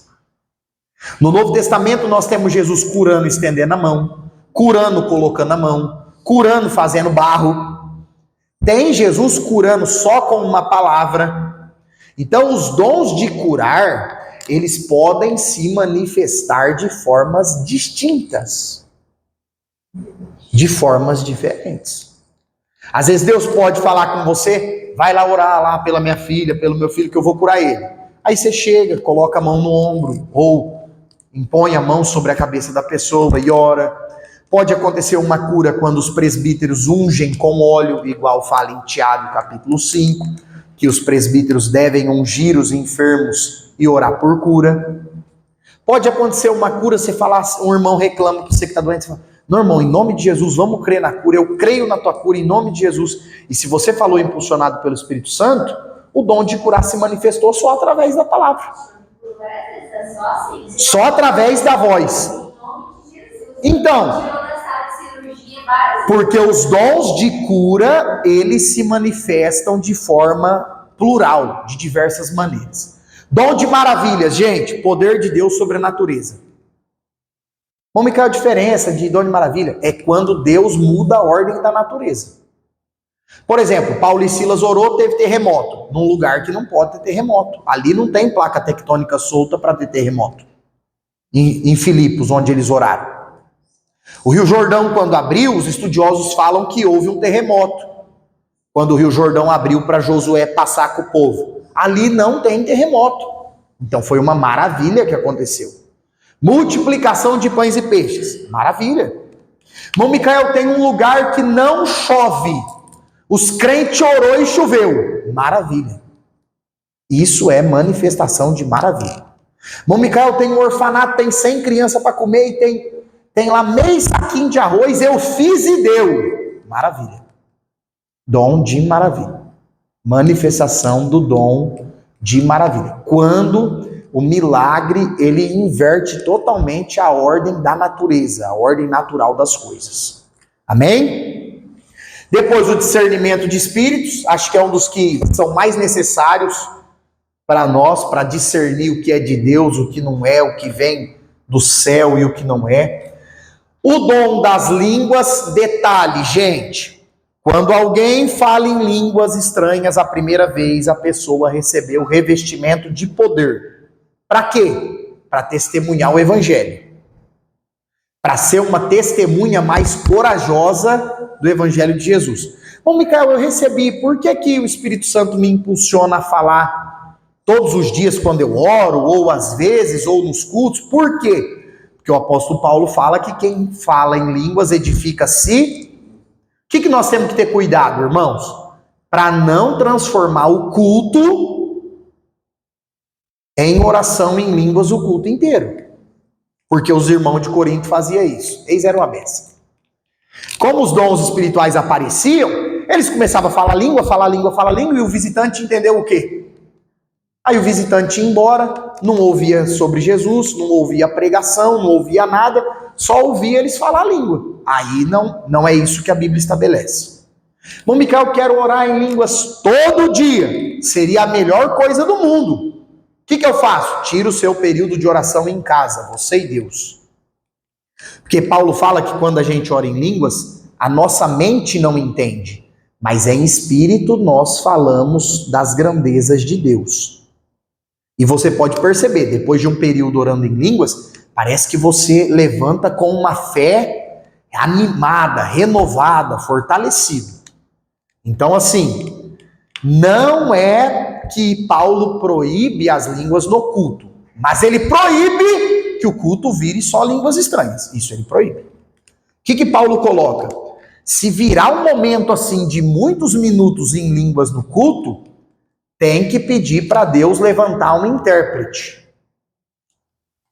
No Novo Testamento nós temos Jesus curando estendendo a mão, curando colocando a mão, curando fazendo barro. Tem Jesus curando só com uma palavra. Então os dons de curar, eles podem se manifestar de formas distintas, de formas diferentes. Às vezes Deus pode falar com você: vai lá orar lá pela minha filha, pelo meu filho, que eu vou curar ele. Aí você chega, coloca a mão no ombro, ou impõe a mão sobre a cabeça da pessoa e ora. Pode acontecer uma cura quando os presbíteros ungem com óleo, igual fala em Tiago capítulo 5, que os presbíteros devem ungir os enfermos e orar por cura. Pode acontecer uma cura, você falar, um irmão reclama que você que está doente, você fala: não, irmão, em nome de Jesus, vamos crer na cura, eu creio na tua cura em nome de Jesus. E se você falou impulsionado pelo Espírito Santo, o dom de curar se manifestou só através da palavra. Só através da voz. Então, porque os dons de cura, eles se manifestam de forma plural, de diversas maneiras. Dom de maravilhas, gente, poder de Deus sobre a natureza. Como que é a diferença de dom de maravilha? É quando Deus muda a ordem da natureza. Por exemplo, Paulo e Silas orou, teve terremoto, num lugar que não pode ter terremoto. Ali não tem placa tectônica solta para ter terremoto. Em Filipos, onde eles oraram. O Rio Jordão, quando abriu, os estudiosos falam que houve um terremoto. Quando o Rio Jordão abriu para Josué passar com o povo. Ali não tem terremoto. Então foi uma maravilha que aconteceu. Multiplicação de pães e peixes. Maravilha. Irmão Micael, tem um lugar que não chove. Os crentes orou e choveu. Maravilha. Isso é manifestação de maravilha. Irmão Micael, tem um orfanato, tem 100 crianças para comer e tem lá meio saquinho de arroz, eu fiz e deu. Maravilha. Dom de maravilha. Manifestação do dom de maravilha. Quando o milagre, ele inverte totalmente a ordem da natureza, a ordem natural das coisas. Amém? Depois o discernimento de espíritos, acho que é um dos que são mais necessários para nós, para discernir o que é de Deus, o que não é, o que vem do céu e o que não é. O dom das línguas, detalhe, gente, quando alguém fala em línguas estranhas a primeira vez, a pessoa recebeu o revestimento de poder. Para quê? Para testemunhar o evangelho. Para ser uma testemunha mais corajosa do evangelho de Jesus. Bom, Micael, eu recebi, por que o Espírito Santo me impulsiona a falar todos os dias quando eu oro, ou às vezes, ou nos cultos? Por quê? Porque o apóstolo Paulo fala que quem fala em línguas edifica-se. O que nós temos que ter cuidado, irmãos? Para não transformar o culto em oração em línguas o culto inteiro. Porque os irmãos de Corinto faziam isso. Eles eram a benção. Como os dons espirituais apareciam, eles começavam a falar língua, e o visitante entendeu o quê? Aí o visitante ia embora, não ouvia sobre Jesus, não ouvia pregação, não ouvia nada, só ouvia eles falar a língua. Aí não é isso que a Bíblia estabelece. Bom, Micael, eu quero orar em línguas todo dia. Seria a melhor coisa do mundo. O que eu faço? Tira o seu período de oração em casa, você e Deus. Porque Paulo fala que quando a gente ora em línguas, a nossa mente não entende. mas em espírito nós falamos das grandezas de Deus. E você pode perceber, depois de um período orando em línguas, parece que você levanta com uma fé animada, renovada, fortalecida. Então, assim, não é que Paulo proíbe as línguas no culto, mas ele proíbe que o culto vire só línguas estranhas. Isso ele proíbe. O que Paulo coloca? Se virar um momento assim de muitos minutos em línguas no culto, tem que pedir para Deus levantar um intérprete.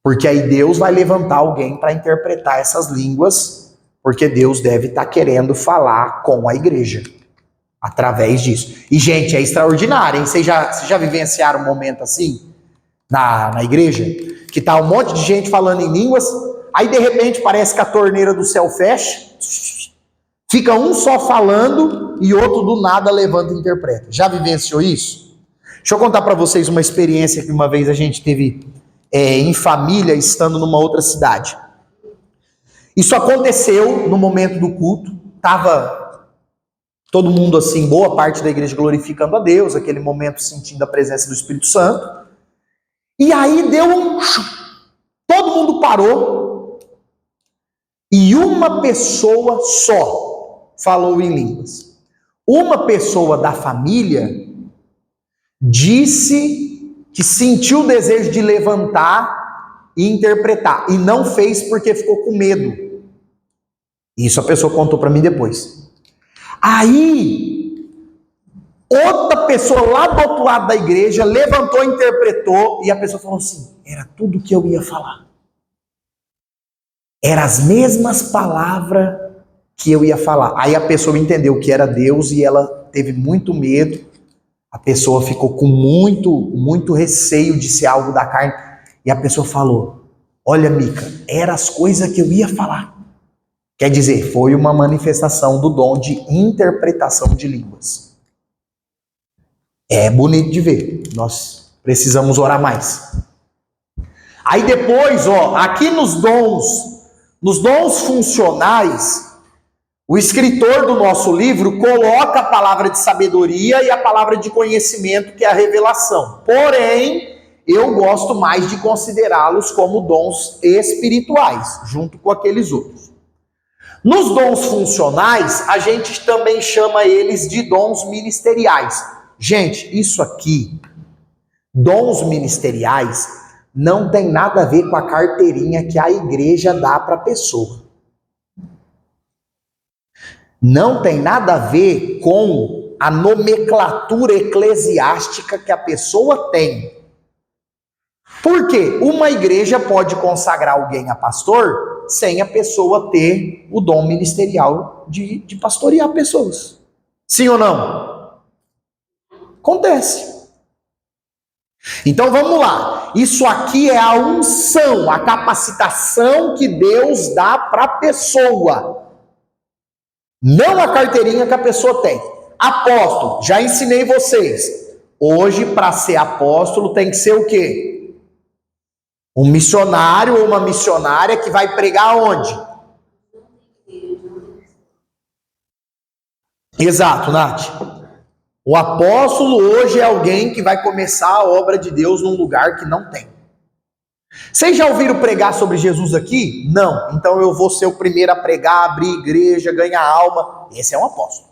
Porque aí Deus vai levantar alguém para interpretar essas línguas, porque Deus deve estar querendo falar com a igreja através disso. E, gente, é extraordinário, hein? Vocês já vivenciaram um momento assim na igreja? Que tá um monte de gente falando em línguas, aí de repente parece que a torneira do céu fecha, fica um só falando e outro do nada levanta e interpreta. Já vivenciou isso? Deixa eu contar para vocês uma experiência que uma vez a gente teve em família, estando numa outra cidade. Isso aconteceu no momento do culto, tava todo mundo assim, boa parte da igreja glorificando a Deus, aquele momento sentindo a presença do Espírito Santo, e aí deu todo mundo parou, e uma pessoa só falou em línguas. Uma pessoa da família disse que sentiu o desejo de levantar e interpretar, e não fez porque ficou com medo. Isso a pessoa contou para mim depois. Aí, outra pessoa lá do outro lado da igreja levantou, interpretou, e a pessoa falou assim, era tudo que eu ia falar. Eram as mesmas palavras que eu ia falar. Aí a pessoa entendeu que era Deus e ela teve muito medo. A pessoa ficou com muito receio de ser algo da carne. E a pessoa falou, olha, Mica, eram as coisas que eu ia falar. Quer dizer, foi uma manifestação do dom de interpretação de línguas. É bonito de ver. Nós precisamos orar mais. Aí depois, aqui nos dons funcionais, o escritor do nosso livro coloca a palavra de sabedoria e a palavra de conhecimento, que é a revelação. Porém, eu gosto mais de considerá-los como dons espirituais, junto com aqueles outros. Nos dons funcionais, a gente também chama eles de dons ministeriais. Gente, isso aqui, dons ministeriais, não tem nada a ver com a carteirinha que a igreja dá para a pessoa. Não tem nada a ver com a nomenclatura eclesiástica que a pessoa tem. Por quê? Uma igreja pode consagrar alguém a pastor sem a pessoa ter o dom ministerial de pastorear pessoas. Sim ou não? Acontece. Então vamos lá. Isso aqui é a unção, a capacitação que Deus dá para a pessoa. Não a carteirinha que a pessoa tem. Apóstolo, já ensinei vocês. Hoje, para ser apóstolo, tem que ser o quê? Um missionário ou uma missionária que vai pregar onde? Exato, Nath. O apóstolo hoje é alguém que vai começar a obra de Deus num lugar que não tem. Vocês já ouviram pregar sobre Jesus aqui? Não. Então eu vou ser o primeiro a pregar, abrir igreja, ganhar alma. Esse é um apóstolo.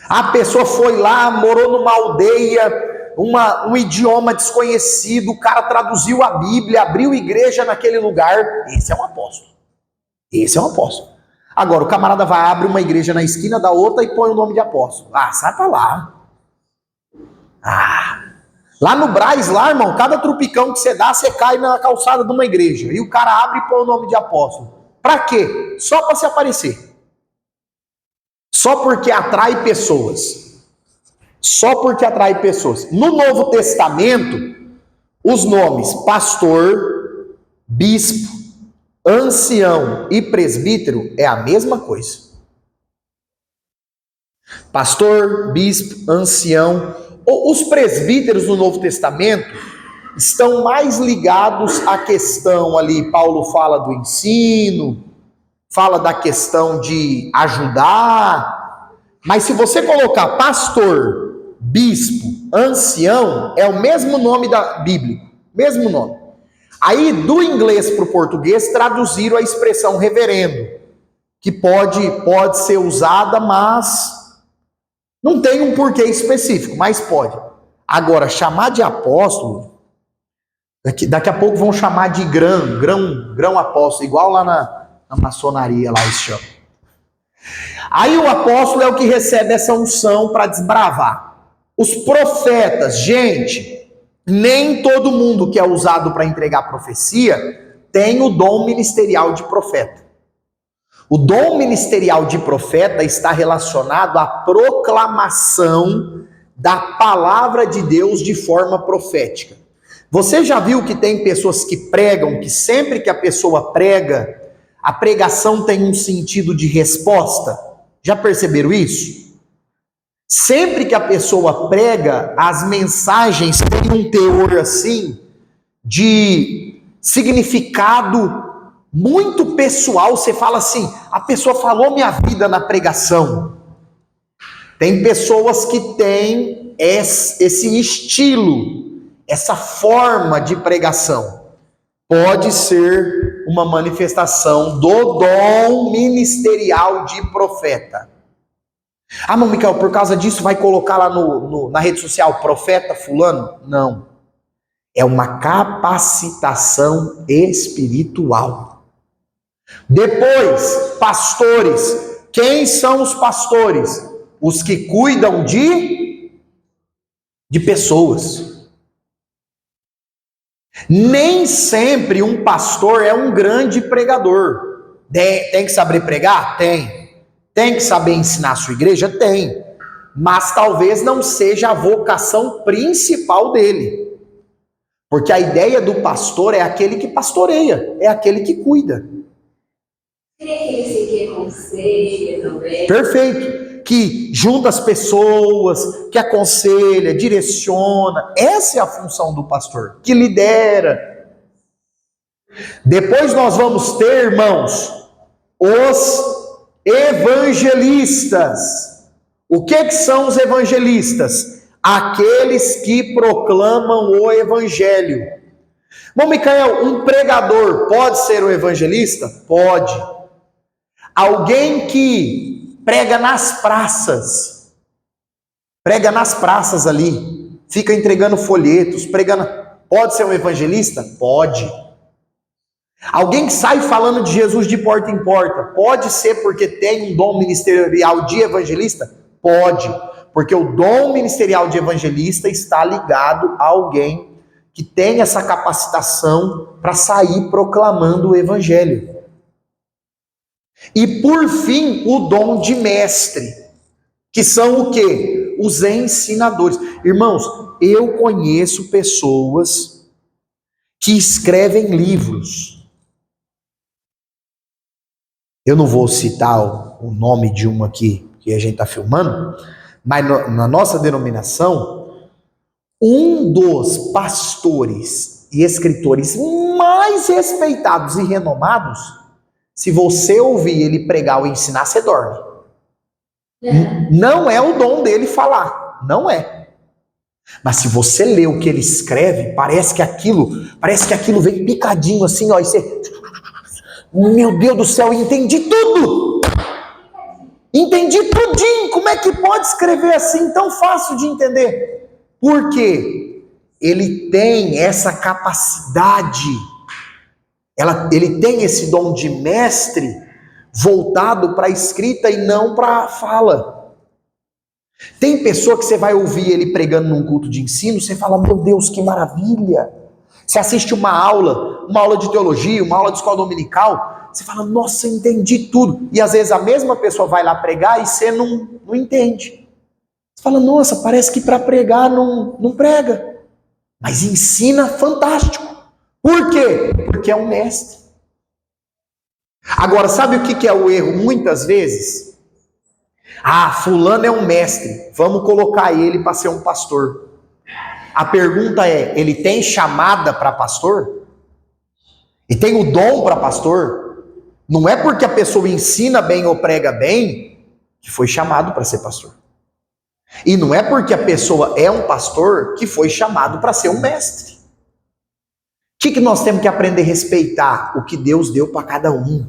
A pessoa foi lá, morou numa aldeia, um idioma desconhecido, o cara traduziu a Bíblia, abriu igreja naquele lugar. Esse é um apóstolo. Esse é um apóstolo. Agora, o camarada vai abrir uma igreja na esquina da outra e põe o nome de apóstolo. Ah, sai pra lá. Lá no Brás, lá, irmão, cada trupicão que você dá, você cai na calçada de uma igreja. E o cara abre e põe o nome de apóstolo. Pra quê? Só pra se aparecer. Só porque atrai pessoas. Só porque atrai pessoas. No Novo Testamento, os nomes pastor, bispo, ancião e presbítero é a mesma coisa. Pastor, bispo, ancião. Os presbíteros no Novo Testamento estão mais ligados à questão ali, Paulo fala do ensino, fala da questão de ajudar, Mas se você colocar pastor, bispo, ancião, é o mesmo nome da Bíblia, mesmo nome. Aí, do inglês para o português, traduziram a expressão reverendo, que pode ser usada, mas não tem um porquê específico, mas pode. Agora, chamar de apóstolo, daqui a pouco vão chamar de grão apóstolo, igual lá na maçonaria, lá eles chamam. Aí o apóstolo é o que recebe essa unção para desbravar. Os profetas, gente, nem todo mundo que é usado para entregar profecia tem o dom ministerial de profeta. O dom ministerial de profeta está relacionado à proclamação da palavra de Deus de forma profética. Você já viu que tem pessoas que pregam, que sempre que a pessoa prega, a pregação tem um sentido de resposta? Já perceberam isso? Sempre que a pessoa prega, as mensagens têm um teor assim, de significado muito pessoal. Você fala assim, a pessoa falou minha vida na pregação. Tem pessoas que têm esse estilo, essa forma de pregação. Pode ser uma manifestação do dom ministerial de profeta. Ah, não, Micael, por causa disso vai colocar lá na rede social profeta fulano? Não. É uma capacitação espiritual. Depois, pastores. Quem são os pastores? Os que cuidam de pessoas. Nem sempre um pastor é um grande pregador. Tem que saber pregar? Tem. Tem que saber ensinar a sua igreja? Tem. Mas talvez não seja a vocação principal dele. Porque a ideia do pastor é aquele que pastoreia, é aquele que cuida. Seria aquele que aconselha também. Perfeito. Que junta as pessoas, que aconselha, direciona. Essa é a função do pastor, que lidera. Depois nós vamos ter, irmãos, os evangelistas. O que são os evangelistas? Aqueles que proclamam o evangelho. Bom, Micael, um pregador pode ser um evangelista? Pode. Alguém que prega nas praças ali, fica entregando folhetos, pregando, pode ser um evangelista? Pode. Alguém que sai falando de Jesus de porta em porta, pode ser porque tem um dom ministerial de evangelista? Pode, porque o dom ministerial de evangelista está ligado a alguém que tem essa capacitação para sair proclamando o evangelho. E por fim, o dom de mestre, que são o quê? Os ensinadores. Irmãos, eu conheço pessoas que escrevem livros. Eu não vou citar o nome de uma aqui que a gente está filmando, mas na nossa denominação, um dos pastores e escritores mais respeitados e renomados, se você ouvir ele pregar ou ensinar, você dorme. Não é o dom dele falar, não é. Mas se você lê o que ele escreve, parece que aquilo vem picadinho assim, ó, e você... Meu Deus do céu, entendi tudo! Entendi tudinho! Como é que pode escrever assim, tão fácil de entender? Por quê? Ele tem essa capacidade, ele tem esse dom de mestre voltado para a escrita e não para a fala. Tem pessoa que você vai ouvir ele pregando num culto de ensino, você fala, meu Deus, que maravilha! Você assiste uma aula de teologia, uma aula de escola dominical, você fala, nossa, entendi tudo. E às vezes a mesma pessoa vai lá pregar e você não entende. Você fala, nossa, parece que para pregar não prega. Mas ensina fantástico. Por quê? Porque é um mestre. Agora, sabe o que é o erro muitas vezes? Ah, fulano é um mestre, vamos colocar ele para ser um pastor. A pergunta é, ele tem chamada para pastor? E tem o dom para pastor? Não é porque a pessoa ensina bem ou prega bem que foi chamado para ser pastor. E não é porque a pessoa é um pastor que foi chamado para ser um mestre. O que nós temos que aprender a respeitar? O que Deus deu para cada um.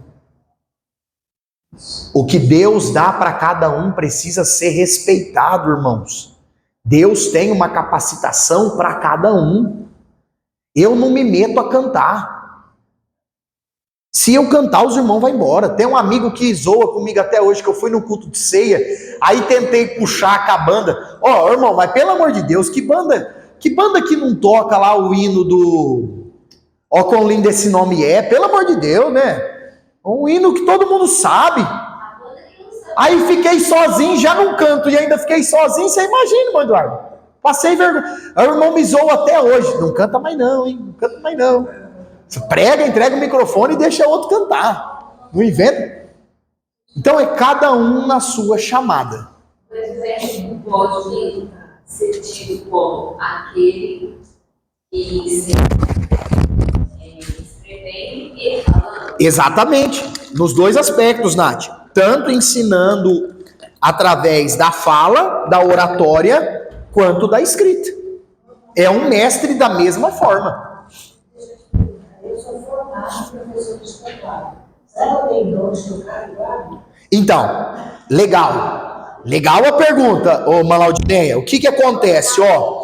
O que Deus dá para cada um precisa ser respeitado, irmãos. Deus tem uma capacitação para cada um. Eu não me meto a cantar. Se eu cantar, os irmãos vão embora. Tem um amigo que zoa comigo até hoje, que eu fui no culto de ceia, aí tentei puxar com a banda. Ó, irmão, mas pelo amor de Deus, que banda que não toca lá o hino do... Ó, quão lindo esse nome é, pelo amor de Deus, né? Um hino que todo mundo sabe. Aí fiquei sozinho, já não canto, e ainda fiquei sozinho, você imagina, irmão Eduardo. Passei vergonha. O irmão me zoa até hoje. Não canta mais não, hein? Não canta mais não. Você prega, entrega o microfone e deixa outro cantar. Não inventa. Então é cada um na sua chamada. Por exemplo, pode ser tido como aquele que se escrevendo e falando. Exatamente. Nos dois aspectos, Nath. Tanto ensinando através da fala, da oratória, quanto da escrita. É um mestre da mesma forma. Eu sou formado professor de espantalho. Ela tem dons que eu carregado? Então, legal. Legal a pergunta, ô Malaudineia. O que acontece, ó?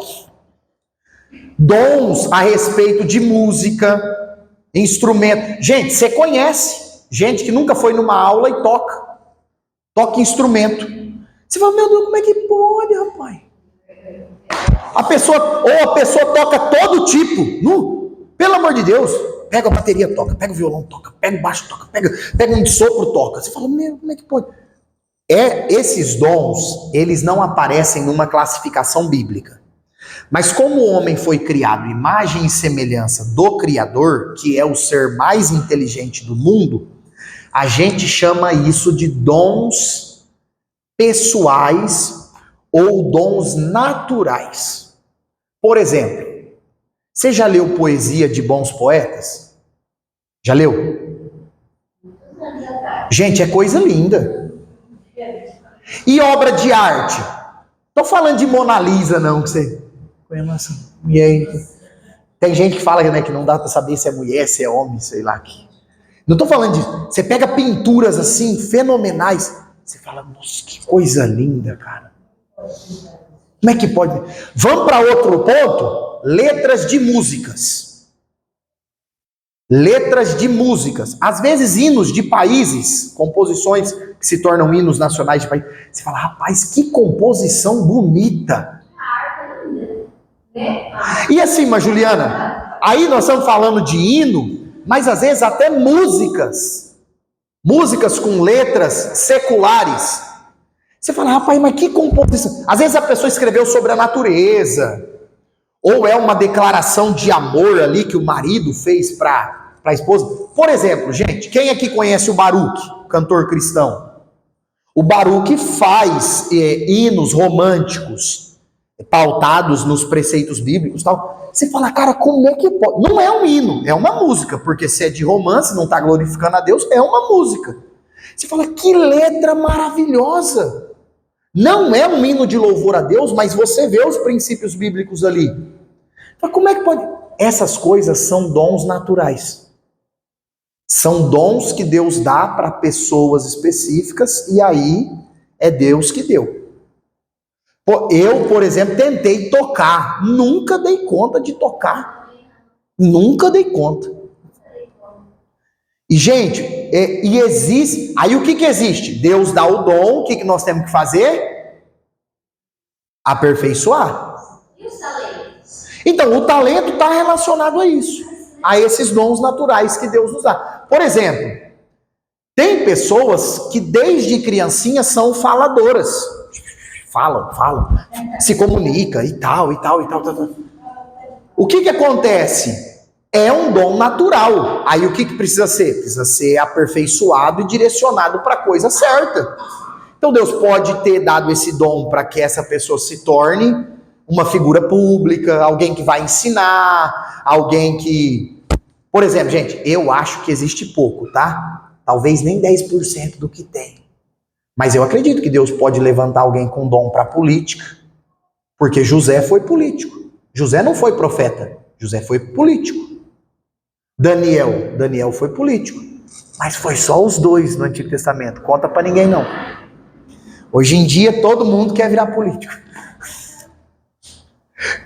Dons a respeito de música, instrumento. Gente, você conhece gente que nunca foi numa aula e toca instrumento. Você fala, meu Deus, como é que pode, rapaz? A pessoa toca todo tipo. Pelo amor de Deus, pega a bateria, toca, pega o violão, toca, pega o baixo, toca, pega um sopro, toca. Você fala, meu, como é que pode? Esses dons, eles não aparecem numa classificação bíblica. Mas como o homem foi criado imagem e semelhança do Criador, que é o ser mais inteligente do mundo, a gente chama isso de dons pessoais ou dons naturais. Por exemplo, você já leu poesia de bons poetas? Já leu? Gente, é coisa linda. E obra de arte? Tô falando de Mona Lisa, não, que você... E aí? Tem gente que fala, né, que não dá pra saber se é mulher, se é homem, sei lá. Não tô falando disso. Você pega pinturas assim, fenomenais. Você fala, nossa, que coisa linda, cara. Como é que pode? Vamos para outro ponto? Letras de músicas. Letras de músicas. Às vezes hinos de países, composições que se tornam hinos nacionais de país. Você fala, rapaz, que composição bonita. E assim, mas Juliana, aí nós estamos falando de hino, mas às vezes até músicas com letras seculares. Você fala, rapaz, mas que composição. Às vezes a pessoa escreveu sobre a natureza, ou é uma declaração de amor ali que o marido fez para a esposa. Por exemplo, gente, quem aqui conhece o Baruch, cantor cristão? O Baruch faz hinos românticos, pautados nos preceitos bíblicos e tal. Você fala, cara, como é que pode? Não é um hino, é uma música, porque se é de romance, não está glorificando a Deus, é uma música. Você fala, que letra maravilhosa. Não é um hino de louvor a Deus, mas você vê os princípios bíblicos ali. Mas como é que pode? Essas coisas são dons naturais. São dons que Deus dá para pessoas específicas, e aí é Deus que deu. Eu, por exemplo, tentei tocar, nunca dei conta de tocar, nunca dei conta. E gente, existe, aí o que existe? Deus dá o dom, o que nós temos que fazer? Aperfeiçoar. E os talentos? Então, o talento está relacionado a isso, a esses dons naturais que Deus nos dá. Por exemplo, tem pessoas que desde criancinha são faladoras. Falam, se comunica e tal. O que acontece? É um dom natural. Aí o que precisa ser? Precisa ser aperfeiçoado e direcionado para a coisa certa. Então Deus pode ter dado esse dom para que essa pessoa se torne uma figura pública, alguém que vai ensinar, alguém que... Por exemplo, gente, eu acho que existe pouco, tá? Talvez nem 10% do que tem. Mas eu acredito que Deus pode levantar alguém com dom para política, porque José foi político. José não foi profeta, José foi político. Daniel foi político. Mas foi só os dois no Antigo Testamento, conta para ninguém não. Hoje em dia todo mundo quer virar político.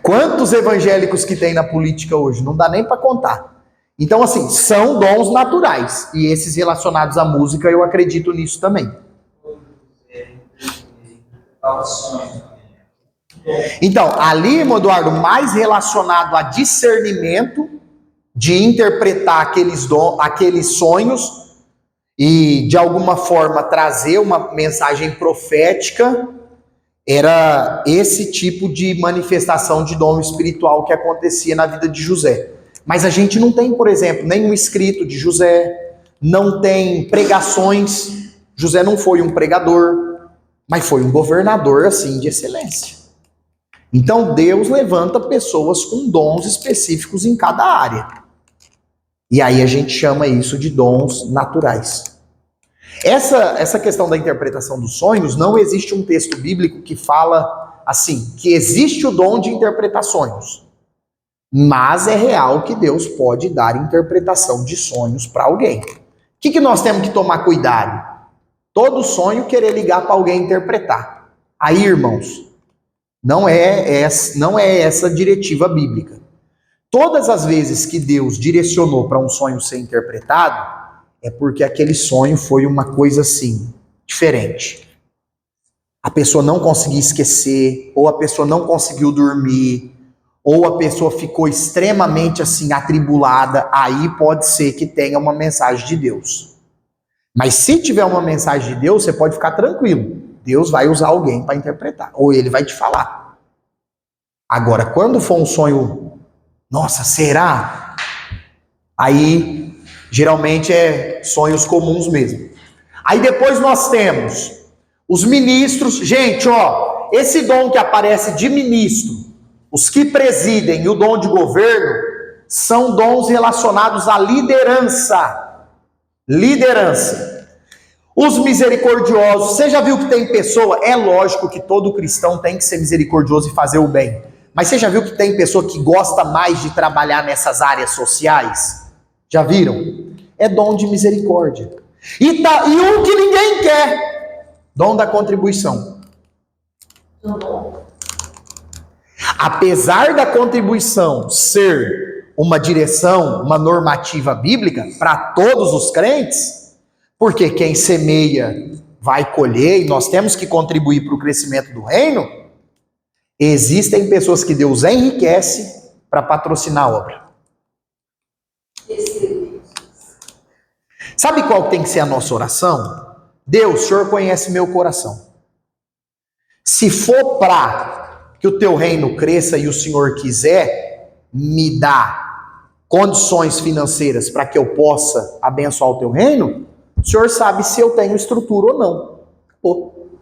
Quantos evangélicos que tem na política hoje? Não dá nem para contar. Então assim, são dons naturais. E esses relacionados à música, eu acredito nisso também. Então, ali, irmão Eduardo, mais relacionado a discernimento, de interpretar aqueles sonhos e de alguma forma trazer uma mensagem profética, era esse tipo de manifestação de dom espiritual que acontecia na vida de José. Mas a gente não tem, por exemplo, nenhum escrito de José, não tem pregações. José não foi um pregador, mas foi um governador assim de excelência. Então Deus levanta pessoas com dons específicos em cada área. E aí a gente chama isso de dons naturais. Essa questão da interpretação dos sonhos, não existe um texto bíblico que fala assim, que existe o dom de interpretar sonhos. Mas é real que Deus pode dar interpretação de sonhos para alguém. O que nós temos que tomar cuidado? Todo sonho querer ligar para alguém interpretar. Aí, irmãos, não é essa diretiva bíblica. Todas as vezes que Deus direcionou para um sonho ser interpretado, é porque aquele sonho foi uma coisa assim, diferente. A pessoa não conseguiu esquecer, ou a pessoa não conseguiu dormir, ou a pessoa ficou extremamente assim atribulada, aí pode ser que tenha uma mensagem de Deus. Mas se tiver uma mensagem de Deus, você pode ficar tranquilo. Deus vai usar alguém para interpretar, ou ele vai te falar. Agora, quando for um sonho, nossa, será? Aí, geralmente é sonhos comuns mesmo. Aí depois nós temos os ministros. Gente, ó, esse dom que aparece de ministro, os que presidem e o dom de governo, são dons relacionados à liderança. Liderança. Os misericordiosos, você já viu que tem pessoa, é lógico que todo cristão tem que ser misericordioso e fazer o bem, mas você já viu que tem pessoa que gosta mais de trabalhar nessas áreas sociais? Já viram? É dom de misericórdia. E um que ninguém quer, dom da contribuição. Apesar da contribuição ser uma direção, uma normativa bíblica para todos os crentes, porque quem semeia vai colher e nós temos que contribuir para o crescimento do reino, existem pessoas que Deus enriquece para patrocinar a obra. Sabe qual tem que ser a nossa oração? Deus, o Senhor conhece meu coração. Se for para que o teu reino cresça e o Senhor quiser me dar condições financeiras para que eu possa abençoar o teu reino, o Senhor sabe se eu tenho estrutura ou não. Acabou.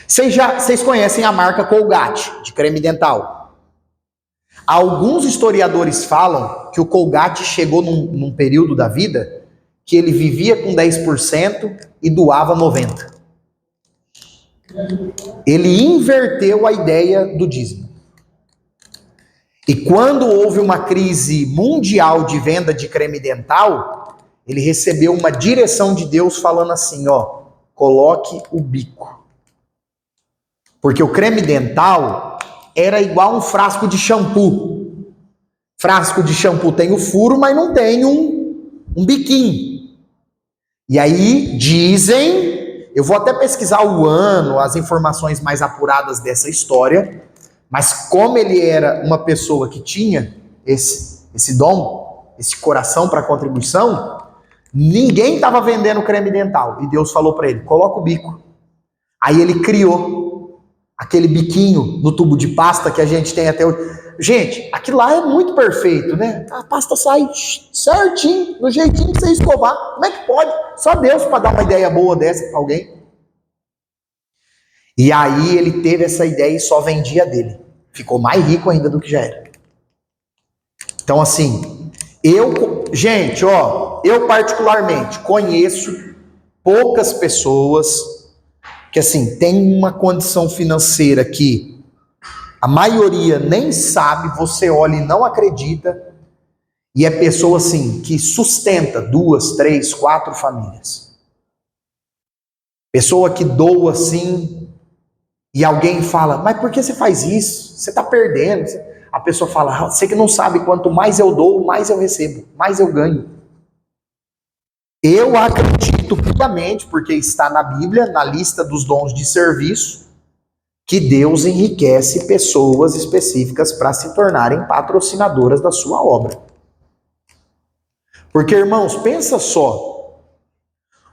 Vocês conhecem a marca Colgate, de creme dental. Alguns historiadores falam que o Colgate chegou num período da vida que ele vivia com 10% e doava 90%. Ele inverteu a ideia do dízimo. E quando houve uma crise mundial de venda de creme dental, ele recebeu uma direção de Deus falando assim, ó, coloque o bico. Porque o creme dental era igual um frasco de shampoo. Frasco de shampoo tem o furo, mas não tem um biquinho. E aí dizem, eu vou até pesquisar o ano, as informações mais apuradas dessa história, mas como ele era uma pessoa que tinha esse dom, esse coração para contribuição, ninguém estava vendendo creme dental. E Deus falou para ele, coloca o bico. Aí ele criou aquele biquinho no tubo de pasta que a gente tem até hoje. Gente, aquilo lá é muito perfeito, né? A pasta sai certinho, do jeitinho que você escovar. Como é que pode? Só Deus para dar uma ideia boa dessa para alguém. E aí ele teve essa ideia e só vendia dele. Ficou mais rico ainda do que já era. Então assim, gente, ó, eu particularmente conheço poucas pessoas Porque assim, tem uma condição financeira que a maioria nem sabe, você olha e não acredita, e é pessoa assim, que sustenta 2, 3, 4 famílias. Pessoa que doa assim, e alguém fala, mas por que você faz isso? Você está perdendo. A pessoa fala, você que não sabe, quanto mais eu dou, mais eu recebo, mais eu ganho. Eu acredito plenamente, porque está na Bíblia, na lista dos dons de serviço, que Deus enriquece pessoas específicas para se tornarem patrocinadoras da sua obra. Porque, irmãos, pensa só,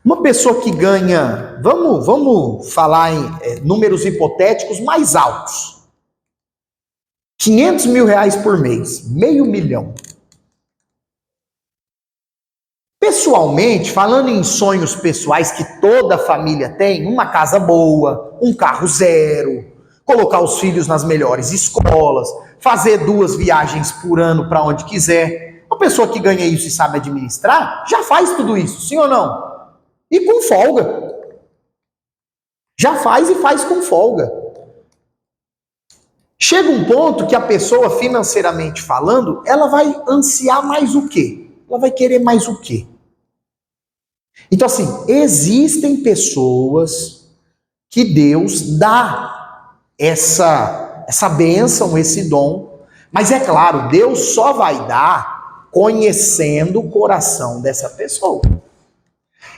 uma pessoa que ganha, vamos falar em números hipotéticos mais altos, 500 mil reais por mês, R$500 mil. Pessoalmente, falando em sonhos pessoais que toda família tem, uma casa boa, um carro zero, colocar os filhos nas melhores escolas, fazer 2 viagens por ano para onde quiser. Uma pessoa que ganha isso e sabe administrar, já faz tudo isso, sim ou não? E com folga. Já faz e faz com folga. Chega um ponto que a pessoa, financeiramente falando, ela vai ansiar mais o quê? Ela vai querer mais o quê? Então, assim, existem pessoas que Deus dá essa bênção, esse dom, mas é claro, Deus só vai dar conhecendo o coração dessa pessoa.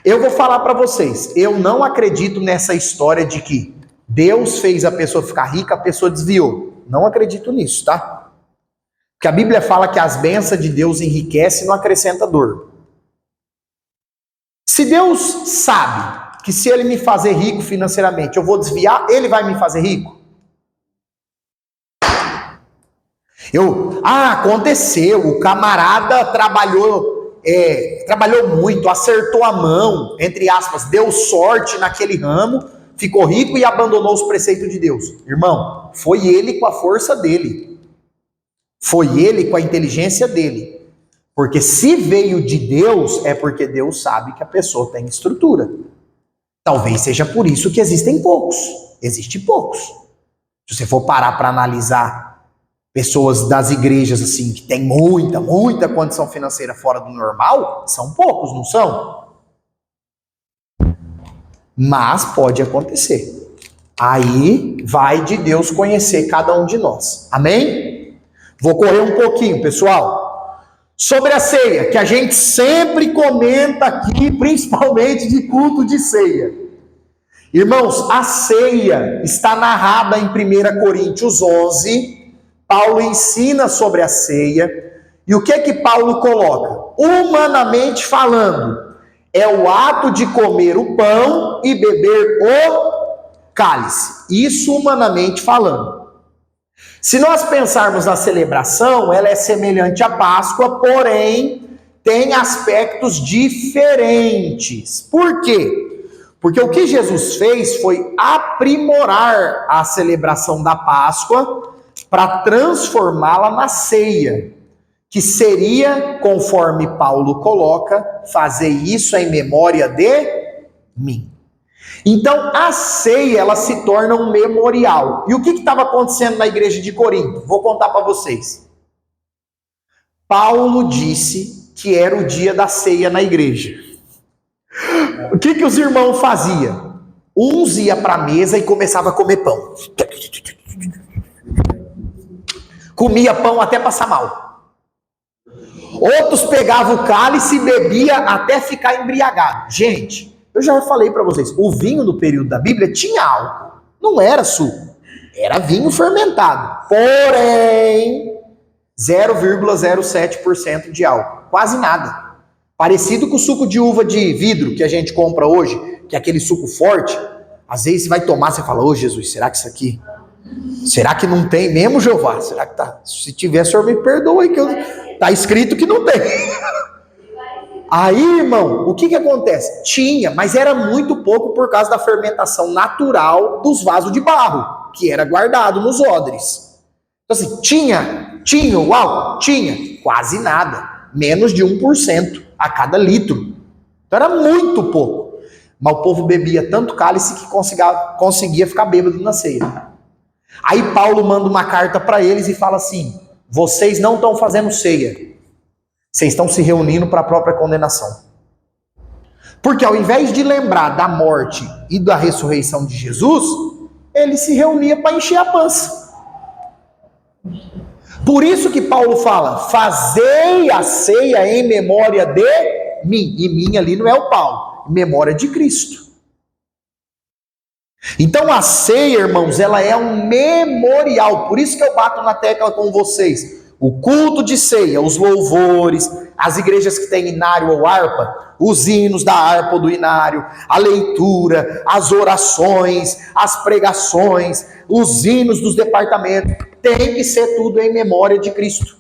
Eu vou falar para vocês, eu não acredito nessa história de que Deus fez a pessoa ficar rica, a pessoa desviou. Não acredito nisso, tá? Porque a Bíblia fala que as bênçãos de Deus enriquecem e não acrescenta dor. Se Deus sabe que se Ele me fazer rico financeiramente, eu vou desviar, Ele vai me fazer rico? Aconteceu, o camarada trabalhou muito, acertou a mão, entre aspas, deu sorte naquele ramo, ficou rico e abandonou os preceitos de Deus. Irmão, foi ele com a força dele. Foi ele com a inteligência dele. Porque se veio de Deus, é porque Deus sabe que a pessoa tem estrutura. Talvez seja por isso que existem poucos. Existem poucos. Se você for parar para analisar pessoas das igrejas assim, que tem muita condição financeira fora do normal, são poucos, não são? Mas pode acontecer. Aí vai de Deus conhecer cada um de nós. Amém? Vou correr um pouquinho, pessoal. Sobre a ceia, que a gente sempre comenta aqui, principalmente de culto de ceia. Irmãos, a ceia está narrada em 1 Coríntios 11. Paulo ensina sobre a ceia. E o que Paulo coloca? Humanamente falando, é o ato de comer o pão e beber o cálice. Isso humanamente falando. Se nós pensarmos na celebração, ela é semelhante à Páscoa, porém tem aspectos diferentes. Por quê? Porque o que Jesus fez foi aprimorar a celebração da Páscoa para transformá-la na ceia, que seria, conforme Paulo coloca, fazer isso em memória de mim. Então, a ceia, ela se torna um memorial. E o que estava acontecendo na igreja de Corinto? Vou contar para vocês. Paulo disse que era o dia da ceia na igreja. O que os irmãos faziam? Uns iam para a mesa e começavam a comer pão. Comia pão até passar mal. Outros pegavam o cálice e bebia até ficar embriagado. Gente, eu já falei para vocês, o vinho no período da Bíblia tinha álcool, não era suco, era vinho fermentado, porém 0,07% de álcool, quase nada. Parecido com o suco de uva de vidro que a gente compra hoje, que é aquele suco forte. Às vezes você vai tomar, você fala, ô Jesus, será que isso aqui, será que não tem mesmo, Jeová? Será que tá? Se tiver, o senhor me perdoa aí, que tá escrito que não tem. Aí, irmão, o que acontece? Tinha, mas era muito pouco por causa da fermentação natural dos vasos de barro, que era guardado nos odres. Então assim, tinha o álcool? Tinha, quase nada, menos de 1% a cada litro. Então era muito pouco. Mas o povo bebia tanto cálice que conseguia ficar bêbado na ceia. Aí Paulo manda uma carta para eles e fala assim: vocês não estão fazendo ceia, vocês estão se reunindo para a própria condenação. Porque ao invés de lembrar da morte e da ressurreição de Jesus, ele se reunia para encher a pança. Por isso que Paulo fala: fazei a ceia em memória de mim. E mim ali não é o Paulo, memória de Cristo. Então a ceia, irmãos, ela é um memorial. Por isso que eu bato na tecla com vocês. O culto de ceia, os louvores, as igrejas que têm inário ou harpa, os hinos da harpa ou do inário, a leitura, as orações, as pregações, os hinos dos departamentos, tem que ser tudo em memória de Cristo.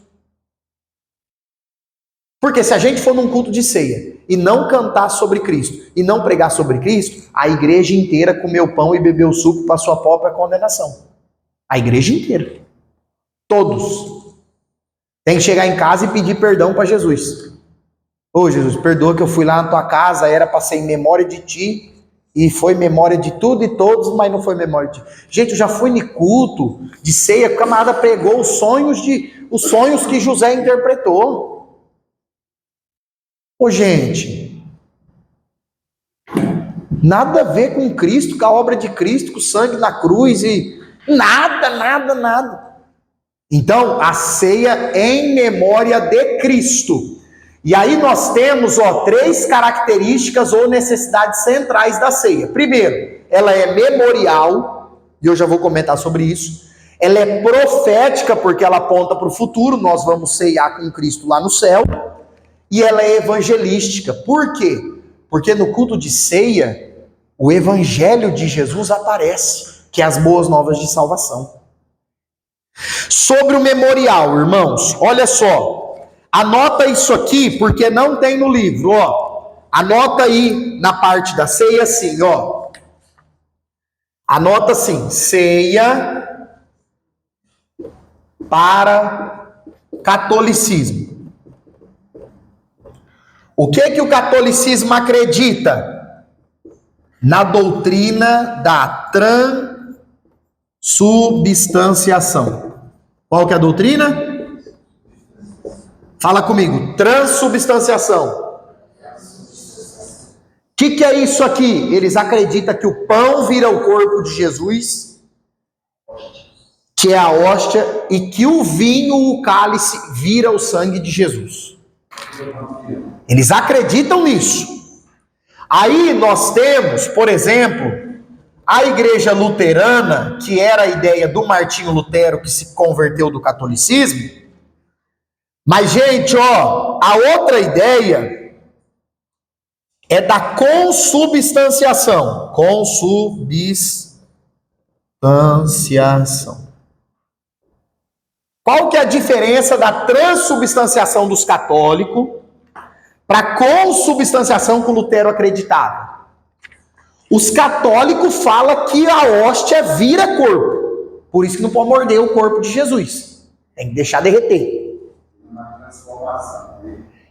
Porque se a gente for num culto de ceia e não cantar sobre Cristo e não pregar sobre Cristo, a igreja inteira comeu pão e bebeu suco para sua própria condenação. A igreja inteira. Todos. Tem que chegar em casa e pedir perdão para Jesus. Ô Jesus, perdoa que eu fui lá na tua casa, era para ser em memória de ti, e foi memória de tudo e todos, mas não foi memória de ti. Gente, eu já fui em culto de ceia, o camarada pregou os sonhos que José interpretou. Ô gente, nada a ver com Cristo, com a obra de Cristo, com o sangue na cruz, e nada. Então, a ceia em memória de Cristo. E aí nós temos, três características ou necessidades centrais da ceia. Primeiro, ela é memorial, e eu já vou comentar sobre isso. Ela é profética, porque ela aponta para o futuro, nós vamos ceiar com Cristo lá no céu. E ela é evangelística. Por quê? Porque no culto de ceia, o evangelho de Jesus aparece, que é as boas novas de salvação. Sobre o memorial, irmãos, olha só, anota isso aqui, porque não tem no livro, anota aí na parte da ceia assim, anota assim: ceia para catolicismo. O que o catolicismo acredita? Na doutrina da transubstanciação. Qual que é a doutrina? Fala comigo. Transubstanciação. O que é isso aqui? Eles acreditam que o pão vira o corpo de Jesus, que é a hóstia, e que o vinho, o cálice, vira o sangue de Jesus. Eles acreditam nisso. Aí nós temos, por exemplo, a igreja luterana, que era a ideia do Martinho Lutero, que se converteu do catolicismo. Mas, gente, a outra ideia é da consubstanciação. Consubstanciação. Qual que é a diferença da transubstanciação dos católicos para a consubstanciação que o Lutero acreditava? Os católicos falam que a hóstia vira corpo. Por isso que não pode morder o corpo de Jesus. Tem que deixar derreter.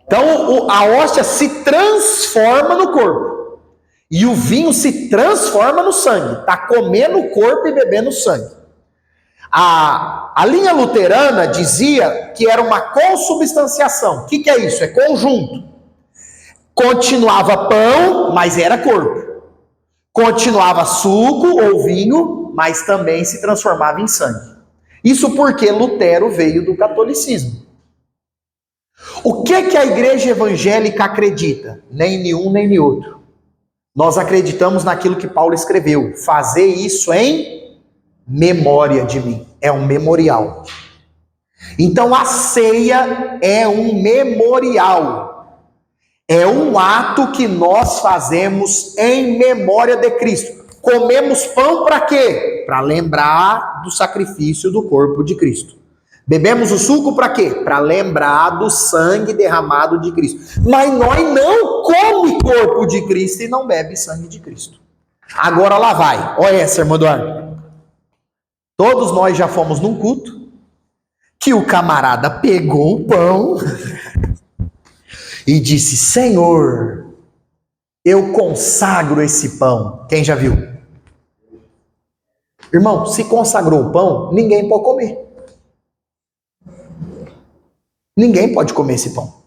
Então a hóstia se transforma no corpo. E o vinho se transforma no sangue. Está comendo o corpo e bebendo o sangue. A linha luterana dizia que era uma consubstanciação. O que é isso? É conjunto. Continuava pão, mas era corpo. Continuava suco ou vinho, mas também se transformava em sangue. Isso porque Lutero veio do catolicismo. O que a igreja evangélica acredita? Nem nenhum, nem outro. Nós acreditamos naquilo que Paulo escreveu. Fazer isso em memória de mim. É um memorial. Então a ceia é um memorial. É um ato que nós fazemos em memória de Cristo. Comemos pão para quê? Para lembrar do sacrifício do corpo de Cristo. Bebemos o suco para quê? Para lembrar do sangue derramado de Cristo. Mas nós não comemos corpo de Cristo e não bebe sangue de Cristo. Agora lá vai. Olha essa, irmão Eduardo. Todos nós já fomos num culto que o camarada pegou o pão e disse: Senhor, Eu consagro esse pão. Quem já viu? Irmão, se consagrou o pão, ninguém pode comer. Ninguém pode comer esse pão.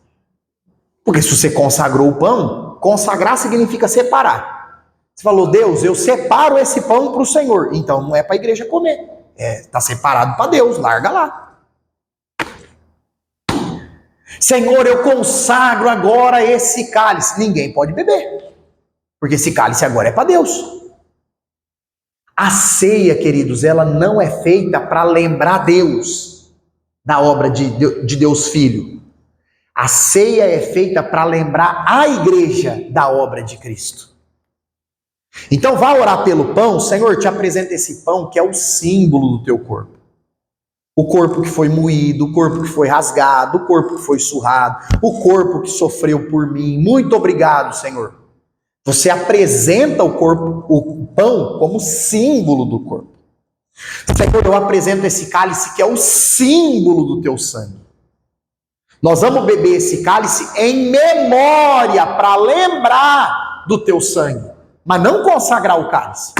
Porque se você consagrou o pão, consagrar significa separar. Você falou, Deus, eu separo esse pão para o Senhor. Então não é para a igreja comer. Está separado para Deus, larga lá. Senhor, eu consagro agora esse cálice. Ninguém pode beber. Porque esse cálice agora é para Deus. A ceia, queridos, ela não é feita para lembrar Deus da obra de Deus Filho. A ceia é feita para lembrar a igreja da obra de Cristo. Então vá orar pelo pão. Senhor, te apresenta esse pão que é o símbolo do teu corpo. O corpo que foi moído, o corpo que foi rasgado, o corpo que foi surrado, o corpo que sofreu por mim. Muito obrigado, Senhor. Você apresenta o pão como símbolo do corpo. Senhor, eu apresento esse cálice que é o símbolo do teu sangue. Nós vamos beber esse cálice em memória, para lembrar do teu sangue, mas não consagrar o cálice.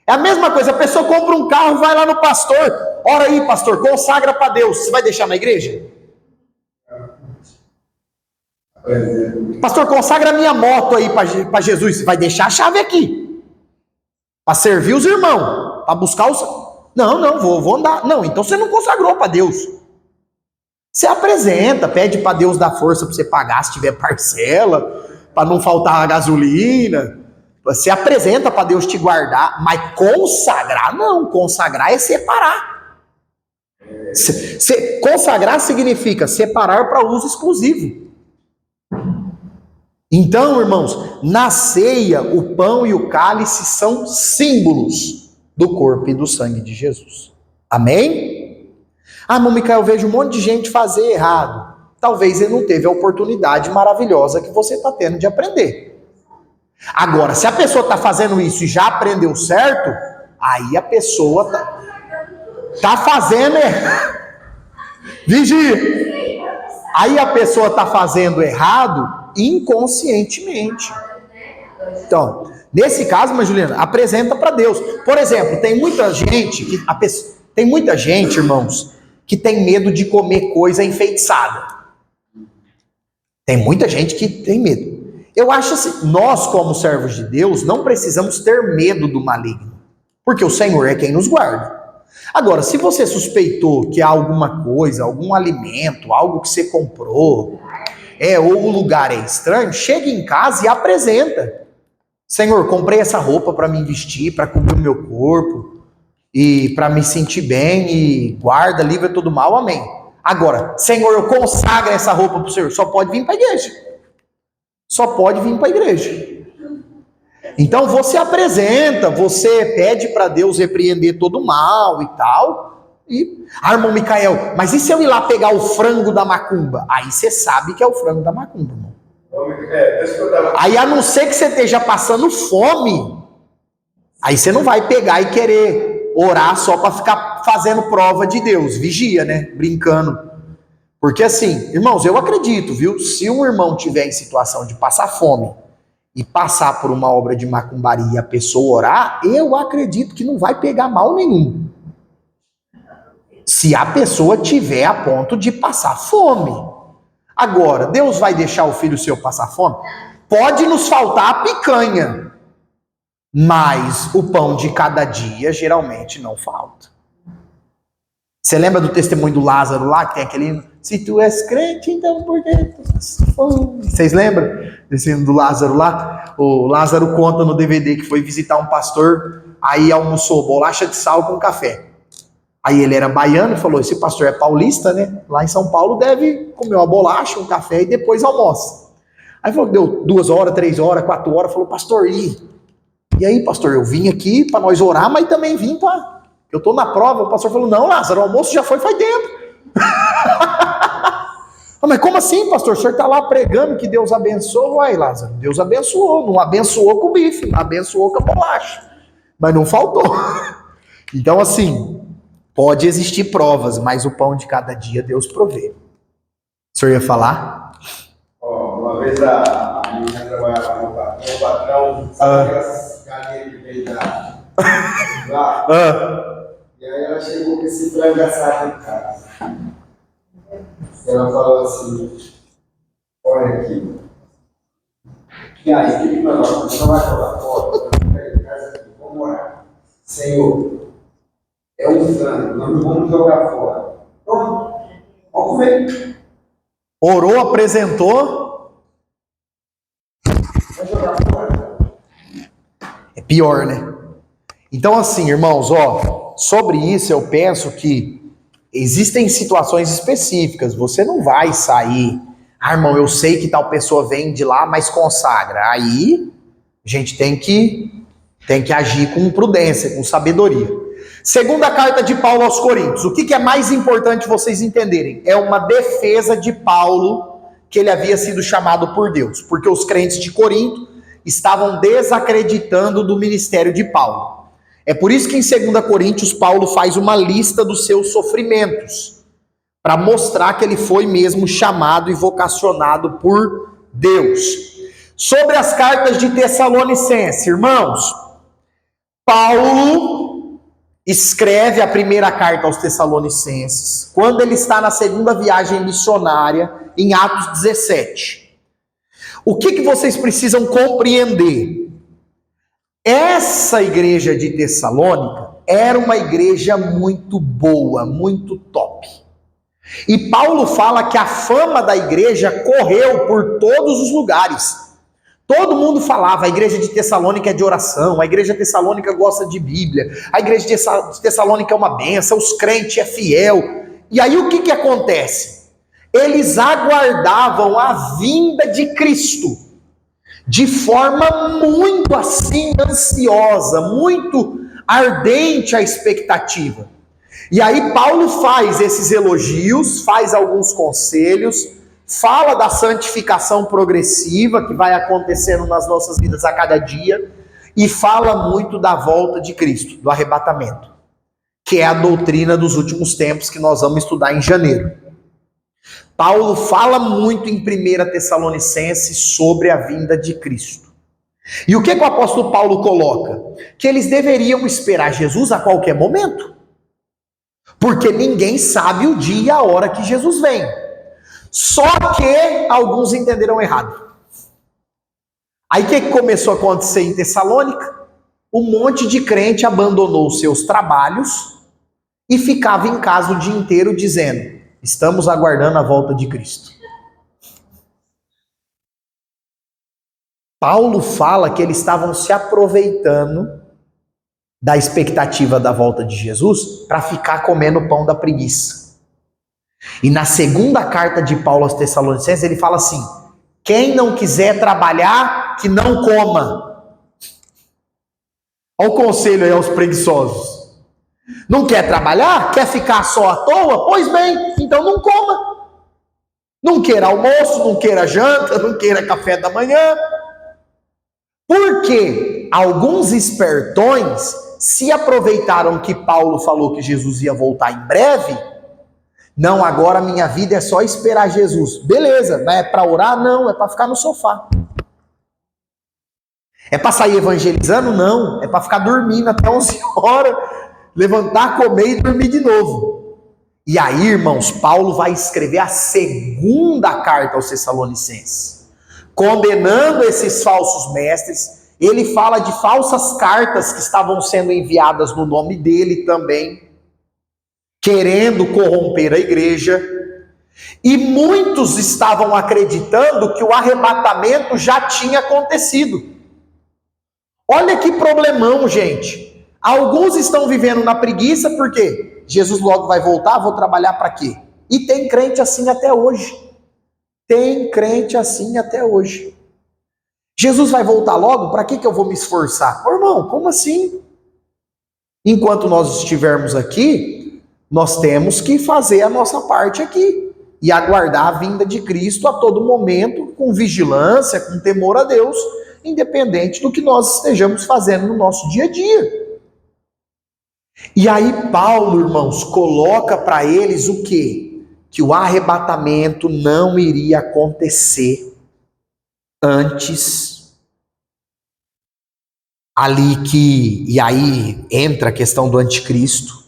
É a mesma coisa, a pessoa compra um carro, vai lá no pastor, ora aí pastor, consagra para Deus, você vai deixar na igreja? Pastor, consagra minha moto aí para Jesus, você vai deixar a chave aqui, para servir os irmãos, para buscar os... Não, vou andar. Não, então você não consagrou para Deus. Você apresenta, pede para Deus dar força para você pagar se tiver parcela, para não faltar a gasolina. Você apresenta para Deus te guardar, mas consagrar não. Consagrar é separar. Consagrar significa separar para uso exclusivo. Então, irmãos, na ceia, o pão e o cálice são símbolos do corpo e do sangue de Jesus. Amém? Ah, irmão Micael, eu vejo um monte de gente fazer errado. Talvez ele não teve a oportunidade maravilhosa que você está tendo de aprender. Agora, se a pessoa está fazendo isso e já aprendeu certo, aí a pessoa está fazendo errado. Vigia! Aí a pessoa está fazendo errado inconscientemente. Então, nesse caso, mas Juliana, apresenta para Deus. Por exemplo, tem muita gente, irmãos, que tem medo de comer coisa enfeitiçada. Tem muita gente que tem medo. Eu acho assim, nós como servos de Deus não precisamos ter medo do maligno, porque o Senhor é quem nos guarda. Agora, se você suspeitou que há alguma coisa, algum alimento, algo que você comprou, ou o lugar é estranho, chega em casa e apresenta. Senhor, comprei essa roupa para me vestir, para cobrir o meu corpo, e para me sentir bem, e guarda, livra todo mal, amém. Agora, Senhor, eu consagro essa roupa para o Senhor, só pode vir para a igreja. Só pode vir para a igreja. Então você apresenta, você pede para Deus repreender todo o mal e tal. Irmão Micael, mas e se eu ir lá pegar o frango da macumba? Aí você sabe que é o frango da macumba, irmão. Aí a não ser que você esteja passando fome, aí você não vai pegar e querer orar só para ficar fazendo prova de Deus. Vigia, né? Brincando. Porque assim, irmãos, eu acredito, viu? Se um irmão tiver em situação de passar fome e passar por uma obra de macumbaria e a pessoa orar, eu acredito que não vai pegar mal nenhum. Se a pessoa tiver a ponto de passar fome. Agora, Deus vai deixar o filho seu passar fome? Pode nos faltar a picanha, mas o pão de cada dia geralmente não falta. Você lembra do testemunho do Lázaro lá, que tem aquele... Se tu és crente, então por dentro. Vocês lembram desse do Lázaro lá? O Lázaro conta no DVD que foi visitar um pastor, aí almoçou bolacha de sal com café. Aí ele era baiano e falou, esse pastor é paulista, né? Lá em São Paulo deve comer uma bolacha, um café e depois almoça. Aí falou, deu 2 horas, 3 horas, 4 horas, falou, pastor, e aí, pastor, eu vim aqui para nós orar, mas também vim para... Eu estou na prova. O pastor falou, não, Lázaro, o almoço já foi faz tempo. Mas como assim, pastor? O senhor está lá pregando que Deus abençoou. Uai, Lázaro, Deus abençoou. Não abençoou com o bife, não abençoou com a bolacha. Mas não faltou. Então, assim, pode existir provas, mas o pão de cada dia Deus provê. O senhor ia falar? Uma vez a a menina trabalhava no patrão, sabe aquelas galinhas que vem lá? E aí ela chegou com esse frango assado em casa. Ela falou assim, olha aqui. E aí, o que nós vamos? Você não vai jogar fora? Vamos ficar em casa aqui, vamos morar. Senhor, é um frango, nós não vamos jogar fora. Pronto, vamos comer. Orou, apresentou. Vai jogar fora. É pior, né? Então, assim, irmãos, sobre isso eu penso que existem situações específicas. Você não vai sair, irmão, eu sei que tal pessoa vem de lá, mas consagra. Aí a gente tem que agir com prudência, com sabedoria. Segunda carta de Paulo aos Coríntios. O que é mais importante vocês entenderem? É uma defesa de Paulo, que ele havia sido chamado por Deus. Porque os crentes de Corinto estavam desacreditando do ministério de Paulo. É por isso que em 2 Coríntios Paulo faz uma lista dos seus sofrimentos, para mostrar que ele foi mesmo chamado e vocacionado por Deus. Sobre as cartas de Tessalonicenses, irmãos, Paulo escreve a primeira carta aos Tessalonicenses, quando ele está na segunda viagem missionária, em Atos 17. O que vocês precisam compreender? Essa igreja de Tessalônica era uma igreja muito boa, muito top. E Paulo fala que a fama da igreja correu por todos os lugares. Todo mundo falava, a igreja de Tessalônica é de oração, a igreja de Tessalônica gosta de Bíblia, a igreja de Tessalônica é uma benção, os crentes é fiel. E aí o que acontece? Eles aguardavam a vinda de Cristo de forma muito assim ansiosa, muito ardente a expectativa. E aí Paulo faz esses elogios, faz alguns conselhos, fala da santificação progressiva que vai acontecendo nas nossas vidas a cada dia, e fala muito da volta de Cristo, do arrebatamento, que é a doutrina dos últimos tempos que nós vamos estudar em janeiro. Paulo fala muito em 1 Tessalonicenses sobre a vinda de Cristo. E o que o apóstolo Paulo coloca? Que eles deveriam esperar Jesus a qualquer momento. Porque ninguém sabe o dia e a hora que Jesus vem. Só que alguns entenderam errado. Aí o que começou a acontecer em Tessalônica? Um monte de crente abandonou seus trabalhos e ficava em casa o dia inteiro dizendo: estamos aguardando a volta de Cristo. Paulo fala que eles estavam se aproveitando da expectativa da volta de Jesus para ficar comendo pão da preguiça. E na segunda carta de Paulo aos Tessalonicenses, ele fala assim: quem não quiser trabalhar, que não coma. Olha o conselho aí aos preguiçosos. Não quer trabalhar? Quer ficar só à toa? Pois bem, então não coma. Não queira almoço, não queira janta, não queira café da manhã. Porque alguns espertões se aproveitaram que Paulo falou que Jesus ia voltar em breve. Não, agora minha vida é só esperar Jesus. Beleza, mas é para orar? Não, é para ficar no sofá. É para sair evangelizando? Não, é para ficar dormindo até 11 horas, levantar, comer e dormir de novo. E aí, irmãos, Paulo vai escrever a segunda carta aos Tessalonicenses, condenando esses falsos mestres. Ele fala de falsas cartas que estavam sendo enviadas no nome dele também, querendo corromper a igreja. E muitos estavam acreditando que o arrebatamento já tinha acontecido. Olha que problemão, gente. Alguns estão vivendo na preguiça porque Jesus logo vai voltar, vou trabalhar para quê? E tem crente assim até hoje. Tem crente assim até hoje. Jesus vai voltar logo, para que eu vou me esforçar? Ô, irmão, como assim? Enquanto nós estivermos aqui, nós temos que fazer a nossa parte aqui e aguardar a vinda de Cristo a todo momento, com vigilância, com temor a Deus, independente do que nós estejamos fazendo no nosso dia a dia. E aí Paulo, irmãos, coloca para eles o quê? Que o arrebatamento não iria acontecer antes, ali e aí entra a questão do anticristo,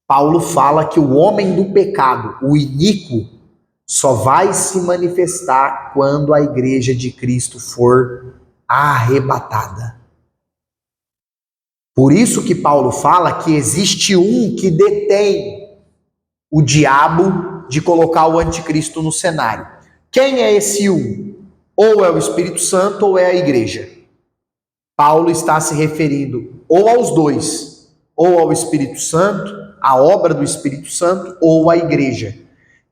Paulo fala que o homem do pecado, o iníquo, só vai se manifestar quando a igreja de Cristo for arrebatada. Por isso que Paulo fala que existe um que detém o diabo de colocar o anticristo no cenário. Quem é esse um? Ou é o Espírito Santo ou é a igreja. Paulo está se referindo ou aos dois, ou ao Espírito Santo, a obra do Espírito Santo, ou à igreja,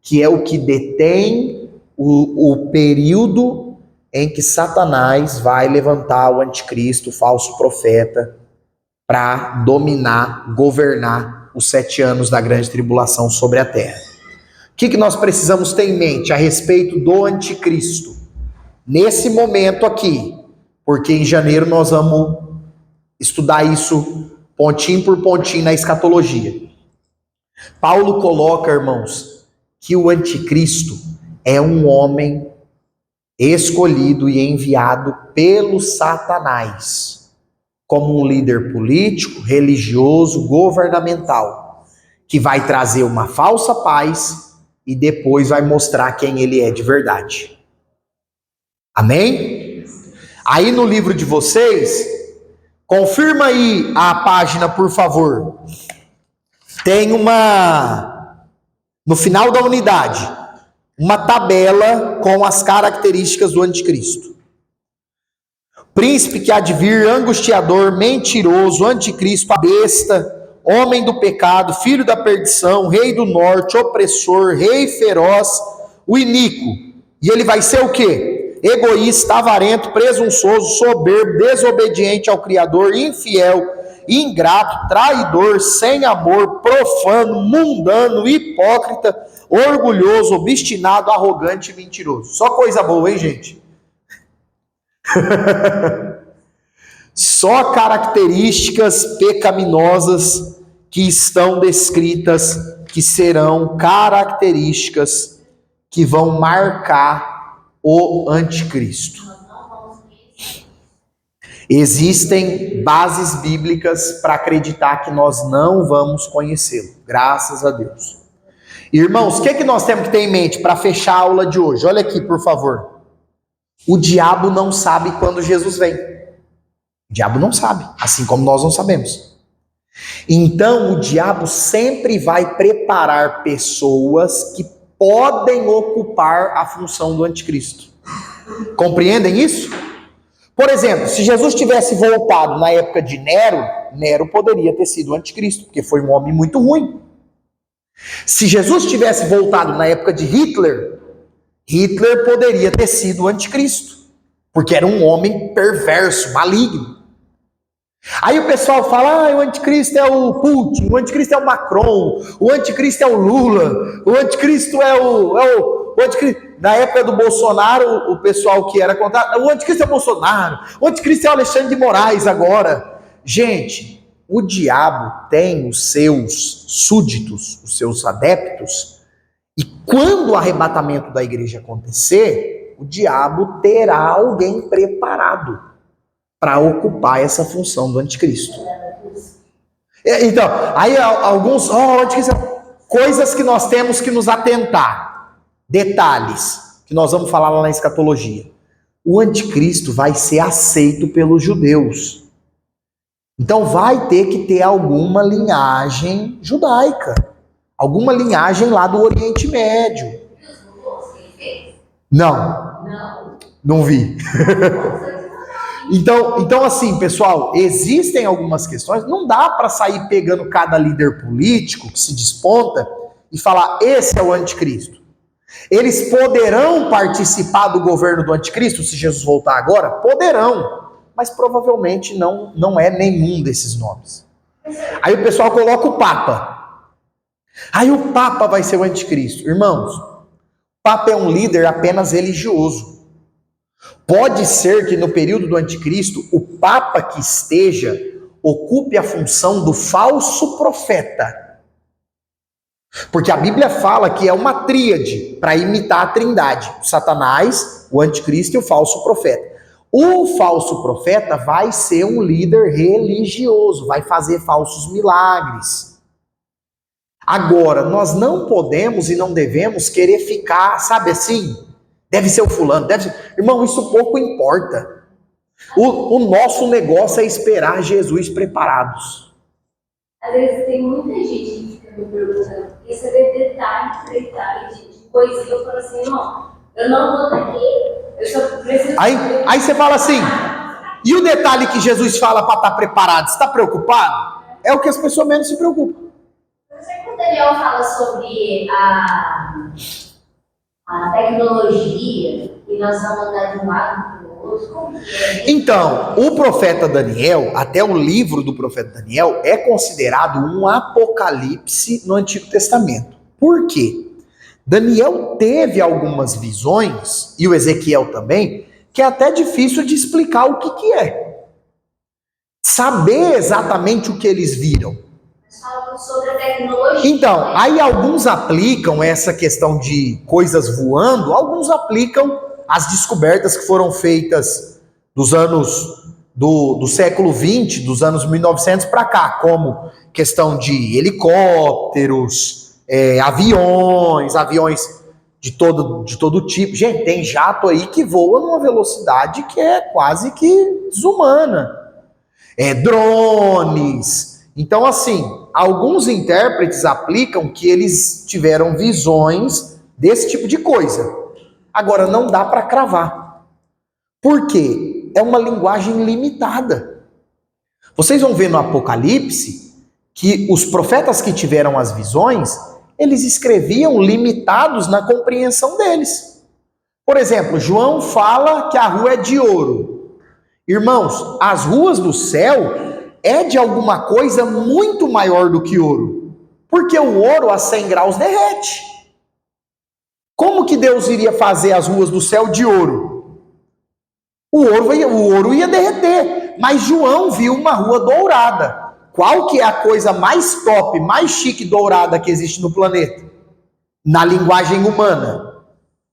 que é o que detém o período em que Satanás vai levantar o anticristo, o falso profeta, para dominar, governar os 7 anos da grande tribulação sobre a terra. O que nós precisamos ter em mente a respeito do anticristo? Nesse momento aqui, porque em janeiro nós vamos estudar isso pontinho por pontinho na escatologia. Paulo coloca, irmãos, que o anticristo é um homem escolhido e enviado pelo Satanás, como um líder político, religioso, governamental, que vai trazer uma falsa paz e depois vai mostrar quem ele é de verdade. Amém? Aí no livro de vocês, confirma aí a página, por favor. Tem no final da unidade, uma tabela com as características do anticristo. Príncipe que há de vir, angustiador, mentiroso, anticristo, a besta, homem do pecado, filho da perdição, rei do norte, opressor, rei feroz, o iníquo. E ele vai ser o quê? Egoísta, avarento, presunçoso, soberbo, desobediente ao Criador, infiel, ingrato, traidor, sem amor, profano, mundano, hipócrita, orgulhoso, obstinado, arrogante e mentiroso. Só coisa boa, hein, gente? Só características pecaminosas que estão descritas, que serão características que vão marcar o anticristo. Existem bases bíblicas para acreditar que nós não vamos conhecê-lo, graças a Deus. Irmãos, o que nós temos que ter em mente para fechar a aula de hoje? Olha aqui, por favor. O diabo não sabe quando Jesus vem. O diabo não sabe, assim como nós não sabemos. Então, o diabo sempre vai preparar pessoas que podem ocupar a função do anticristo. Compreendem isso? Por exemplo, se Jesus tivesse voltado na época de Nero, Nero poderia ter sido o anticristo, porque foi um homem muito ruim. Se Jesus tivesse voltado na época de Hitler, Hitler poderia ter sido o anticristo, porque era um homem perverso, maligno. Aí o pessoal fala, o anticristo é o Putin, o anticristo é o Macron, o anticristo é o Lula, o anticristo é o anticristo. Na época do Bolsonaro, o pessoal que era contra, o anticristo é o Bolsonaro, o anticristo é o Alexandre de Moraes agora. Gente, o diabo tem os seus súditos, os seus adeptos, e quando o arrebatamento da igreja acontecer, o diabo terá alguém preparado para ocupar essa função do anticristo. Então, aí alguns, anticristo, coisas que nós temos que nos atentar. Detalhes, que nós vamos falar lá na escatologia. O anticristo vai ser aceito pelos judeus. Então vai ter que ter alguma linhagem judaica. Alguma linhagem lá do Oriente Médio. Não vi. Então assim, pessoal, existem algumas questões, não dá para sair pegando cada líder político que se desponta e falar, esse é o anticristo. Eles poderão participar do governo do anticristo se Jesus voltar agora? Poderão, mas provavelmente não é nenhum desses nomes. Aí o pessoal coloca o Papa. Aí o Papa vai ser o anticristo. Irmãos, o Papa é um líder apenas religioso. Pode ser que no período do anticristo, o Papa que esteja ocupe a função do falso profeta. Porque a Bíblia fala que é uma tríade para imitar a Trindade: o Satanás, o anticristo e o falso profeta. O falso profeta vai ser um líder religioso, vai fazer falsos milagres. Agora, nós não podemos e não devemos querer ficar, sabe assim, deve ser o fulano, deve ser... Irmão, isso pouco importa. O nosso negócio é esperar Jesus preparados. Às vezes tem muita gente que fica me perguntando, porque você vê detalhe de coisa, e eu falo assim, não, eu não vou estar aqui, eu só preciso... Aí você fala assim, e o detalhe que Jesus fala para estar preparado, você está preocupado? É o que as pessoas menos se preocupam. Você, quando o Daniel fala sobre a tecnologia, e nós vamos andar de um lado para o outro, como que é? Então, o profeta Daniel, até o livro do profeta Daniel, é considerado um apocalipse no Antigo Testamento. Por quê? Daniel teve algumas visões, e o Ezequiel também, que é até difícil de explicar o que é. Saber exatamente o que eles viram. Nós falamos sobre a tecnologia. Então, aí alguns aplicam essa questão de coisas voando, alguns aplicam as descobertas que foram feitas dos anos do século XX, dos anos 1900 para cá, como questão de helicópteros, aviões de todo tipo. Gente, tem jato aí que voa numa velocidade que é quase que desumana. Drones. Então, assim, alguns intérpretes aplicam que eles tiveram visões desse tipo de coisa. Agora, não dá para cravar. Por quê? É uma linguagem limitada. Vocês vão ver no Apocalipse que os profetas que tiveram as visões, eles escreviam limitados na compreensão deles. Por exemplo, João fala que a rua é de ouro. Irmãos, as ruas do céu é de alguma coisa muito maior do que ouro. Porque o ouro a 100 graus derrete. Como que Deus iria fazer as ruas do céu de ouro? O ouro ia derreter. Mas João viu uma rua dourada. Qual que é a coisa mais top, mais chique dourada que existe no planeta? Na linguagem humana.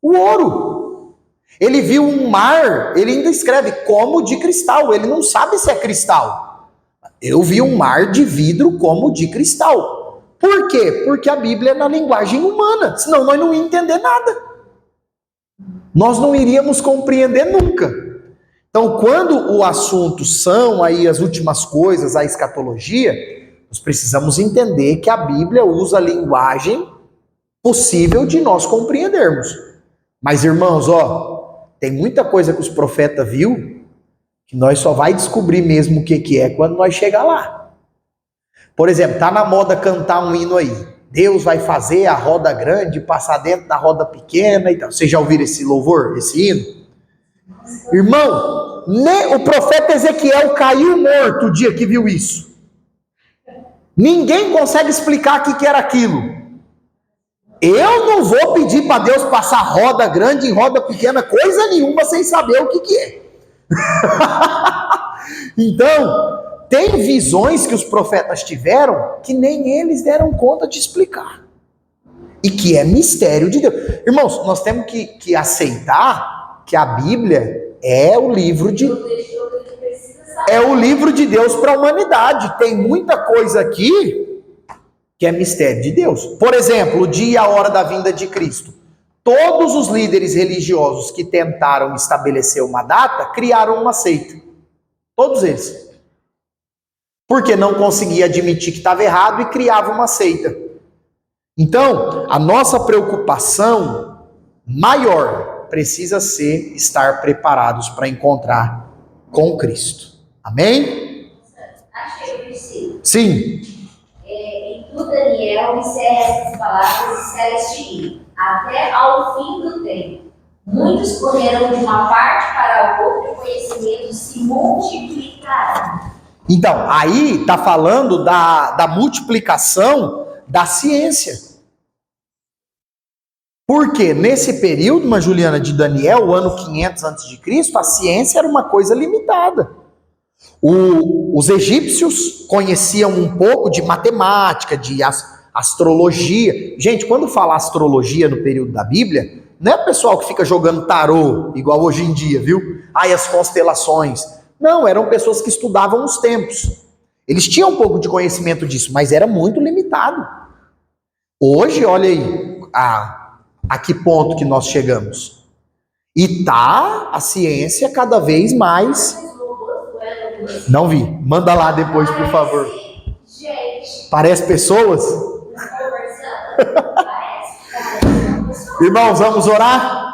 O ouro. Ele viu um mar, ele ainda escreve como de cristal. Ele não sabe se é cristal. Eu vi um mar de vidro como de cristal. Por quê? Porque a Bíblia é na linguagem humana. Senão nós não íamos entender nada. Nós não iríamos compreender nunca. Então, quando o assunto são aí as últimas coisas, a escatologia, nós precisamos entender que a Bíblia usa a linguagem possível de nós compreendermos. Mas, irmãos, tem muita coisa que os profetas viu que nós só vai descobrir mesmo o que é quando nós chegar lá. Por exemplo, tá na moda cantar um hino aí. Deus vai fazer a roda grande passar dentro da roda pequena e tal. Vocês já ouviram esse louvor, esse hino? Irmão, o profeta Ezequiel caiu morto o dia que viu isso. Ninguém consegue explicar o que era aquilo. Eu não vou pedir para Deus passar roda grande em roda pequena, coisa nenhuma, sem saber o que é. Então, tem visões que os profetas tiveram que nem eles deram conta de explicar. E que é mistério de Deus. Irmãos, nós temos que aceitar que a Bíblia é o livro de Deus para a humanidade. Tem muita coisa aqui que é mistério de Deus. Por exemplo, o dia e a hora da vinda de Cristo. Todos os líderes religiosos que tentaram estabelecer uma data, criaram uma seita. Todos eles. Porque não conseguia admitir que estava errado e criava uma seita. Então, a nossa preocupação maior precisa ser estar preparados para encontrar com Cristo. Amém? Achei o versículo. Sim. Em tu, Daniel, encerra essas palavras e encerra este hino, até ao fim do tempo. Muitos correrão de uma parte para a outra e o conhecimento se multiplicará. Então, aí está falando da multiplicação da ciência. Porque nesse período, uma Juliana, de Daniel, o ano 500 a.C., a ciência era uma coisa limitada. Os egípcios conheciam um pouco de matemática, de astrologia. Gente, quando fala astrologia no período da Bíblia, não é o pessoal que fica jogando tarô, igual hoje em dia, viu? Ai, as constelações. Não, eram pessoas que estudavam os tempos. Eles tinham um pouco de conhecimento disso, mas era muito limitado. Hoje, olha aí, a que ponto que nós chegamos. E tá a ciência cada vez mais... Não vi. Manda lá depois, por favor. Gente, Parece pessoas? conversando, parece. Irmãos, vamos orar?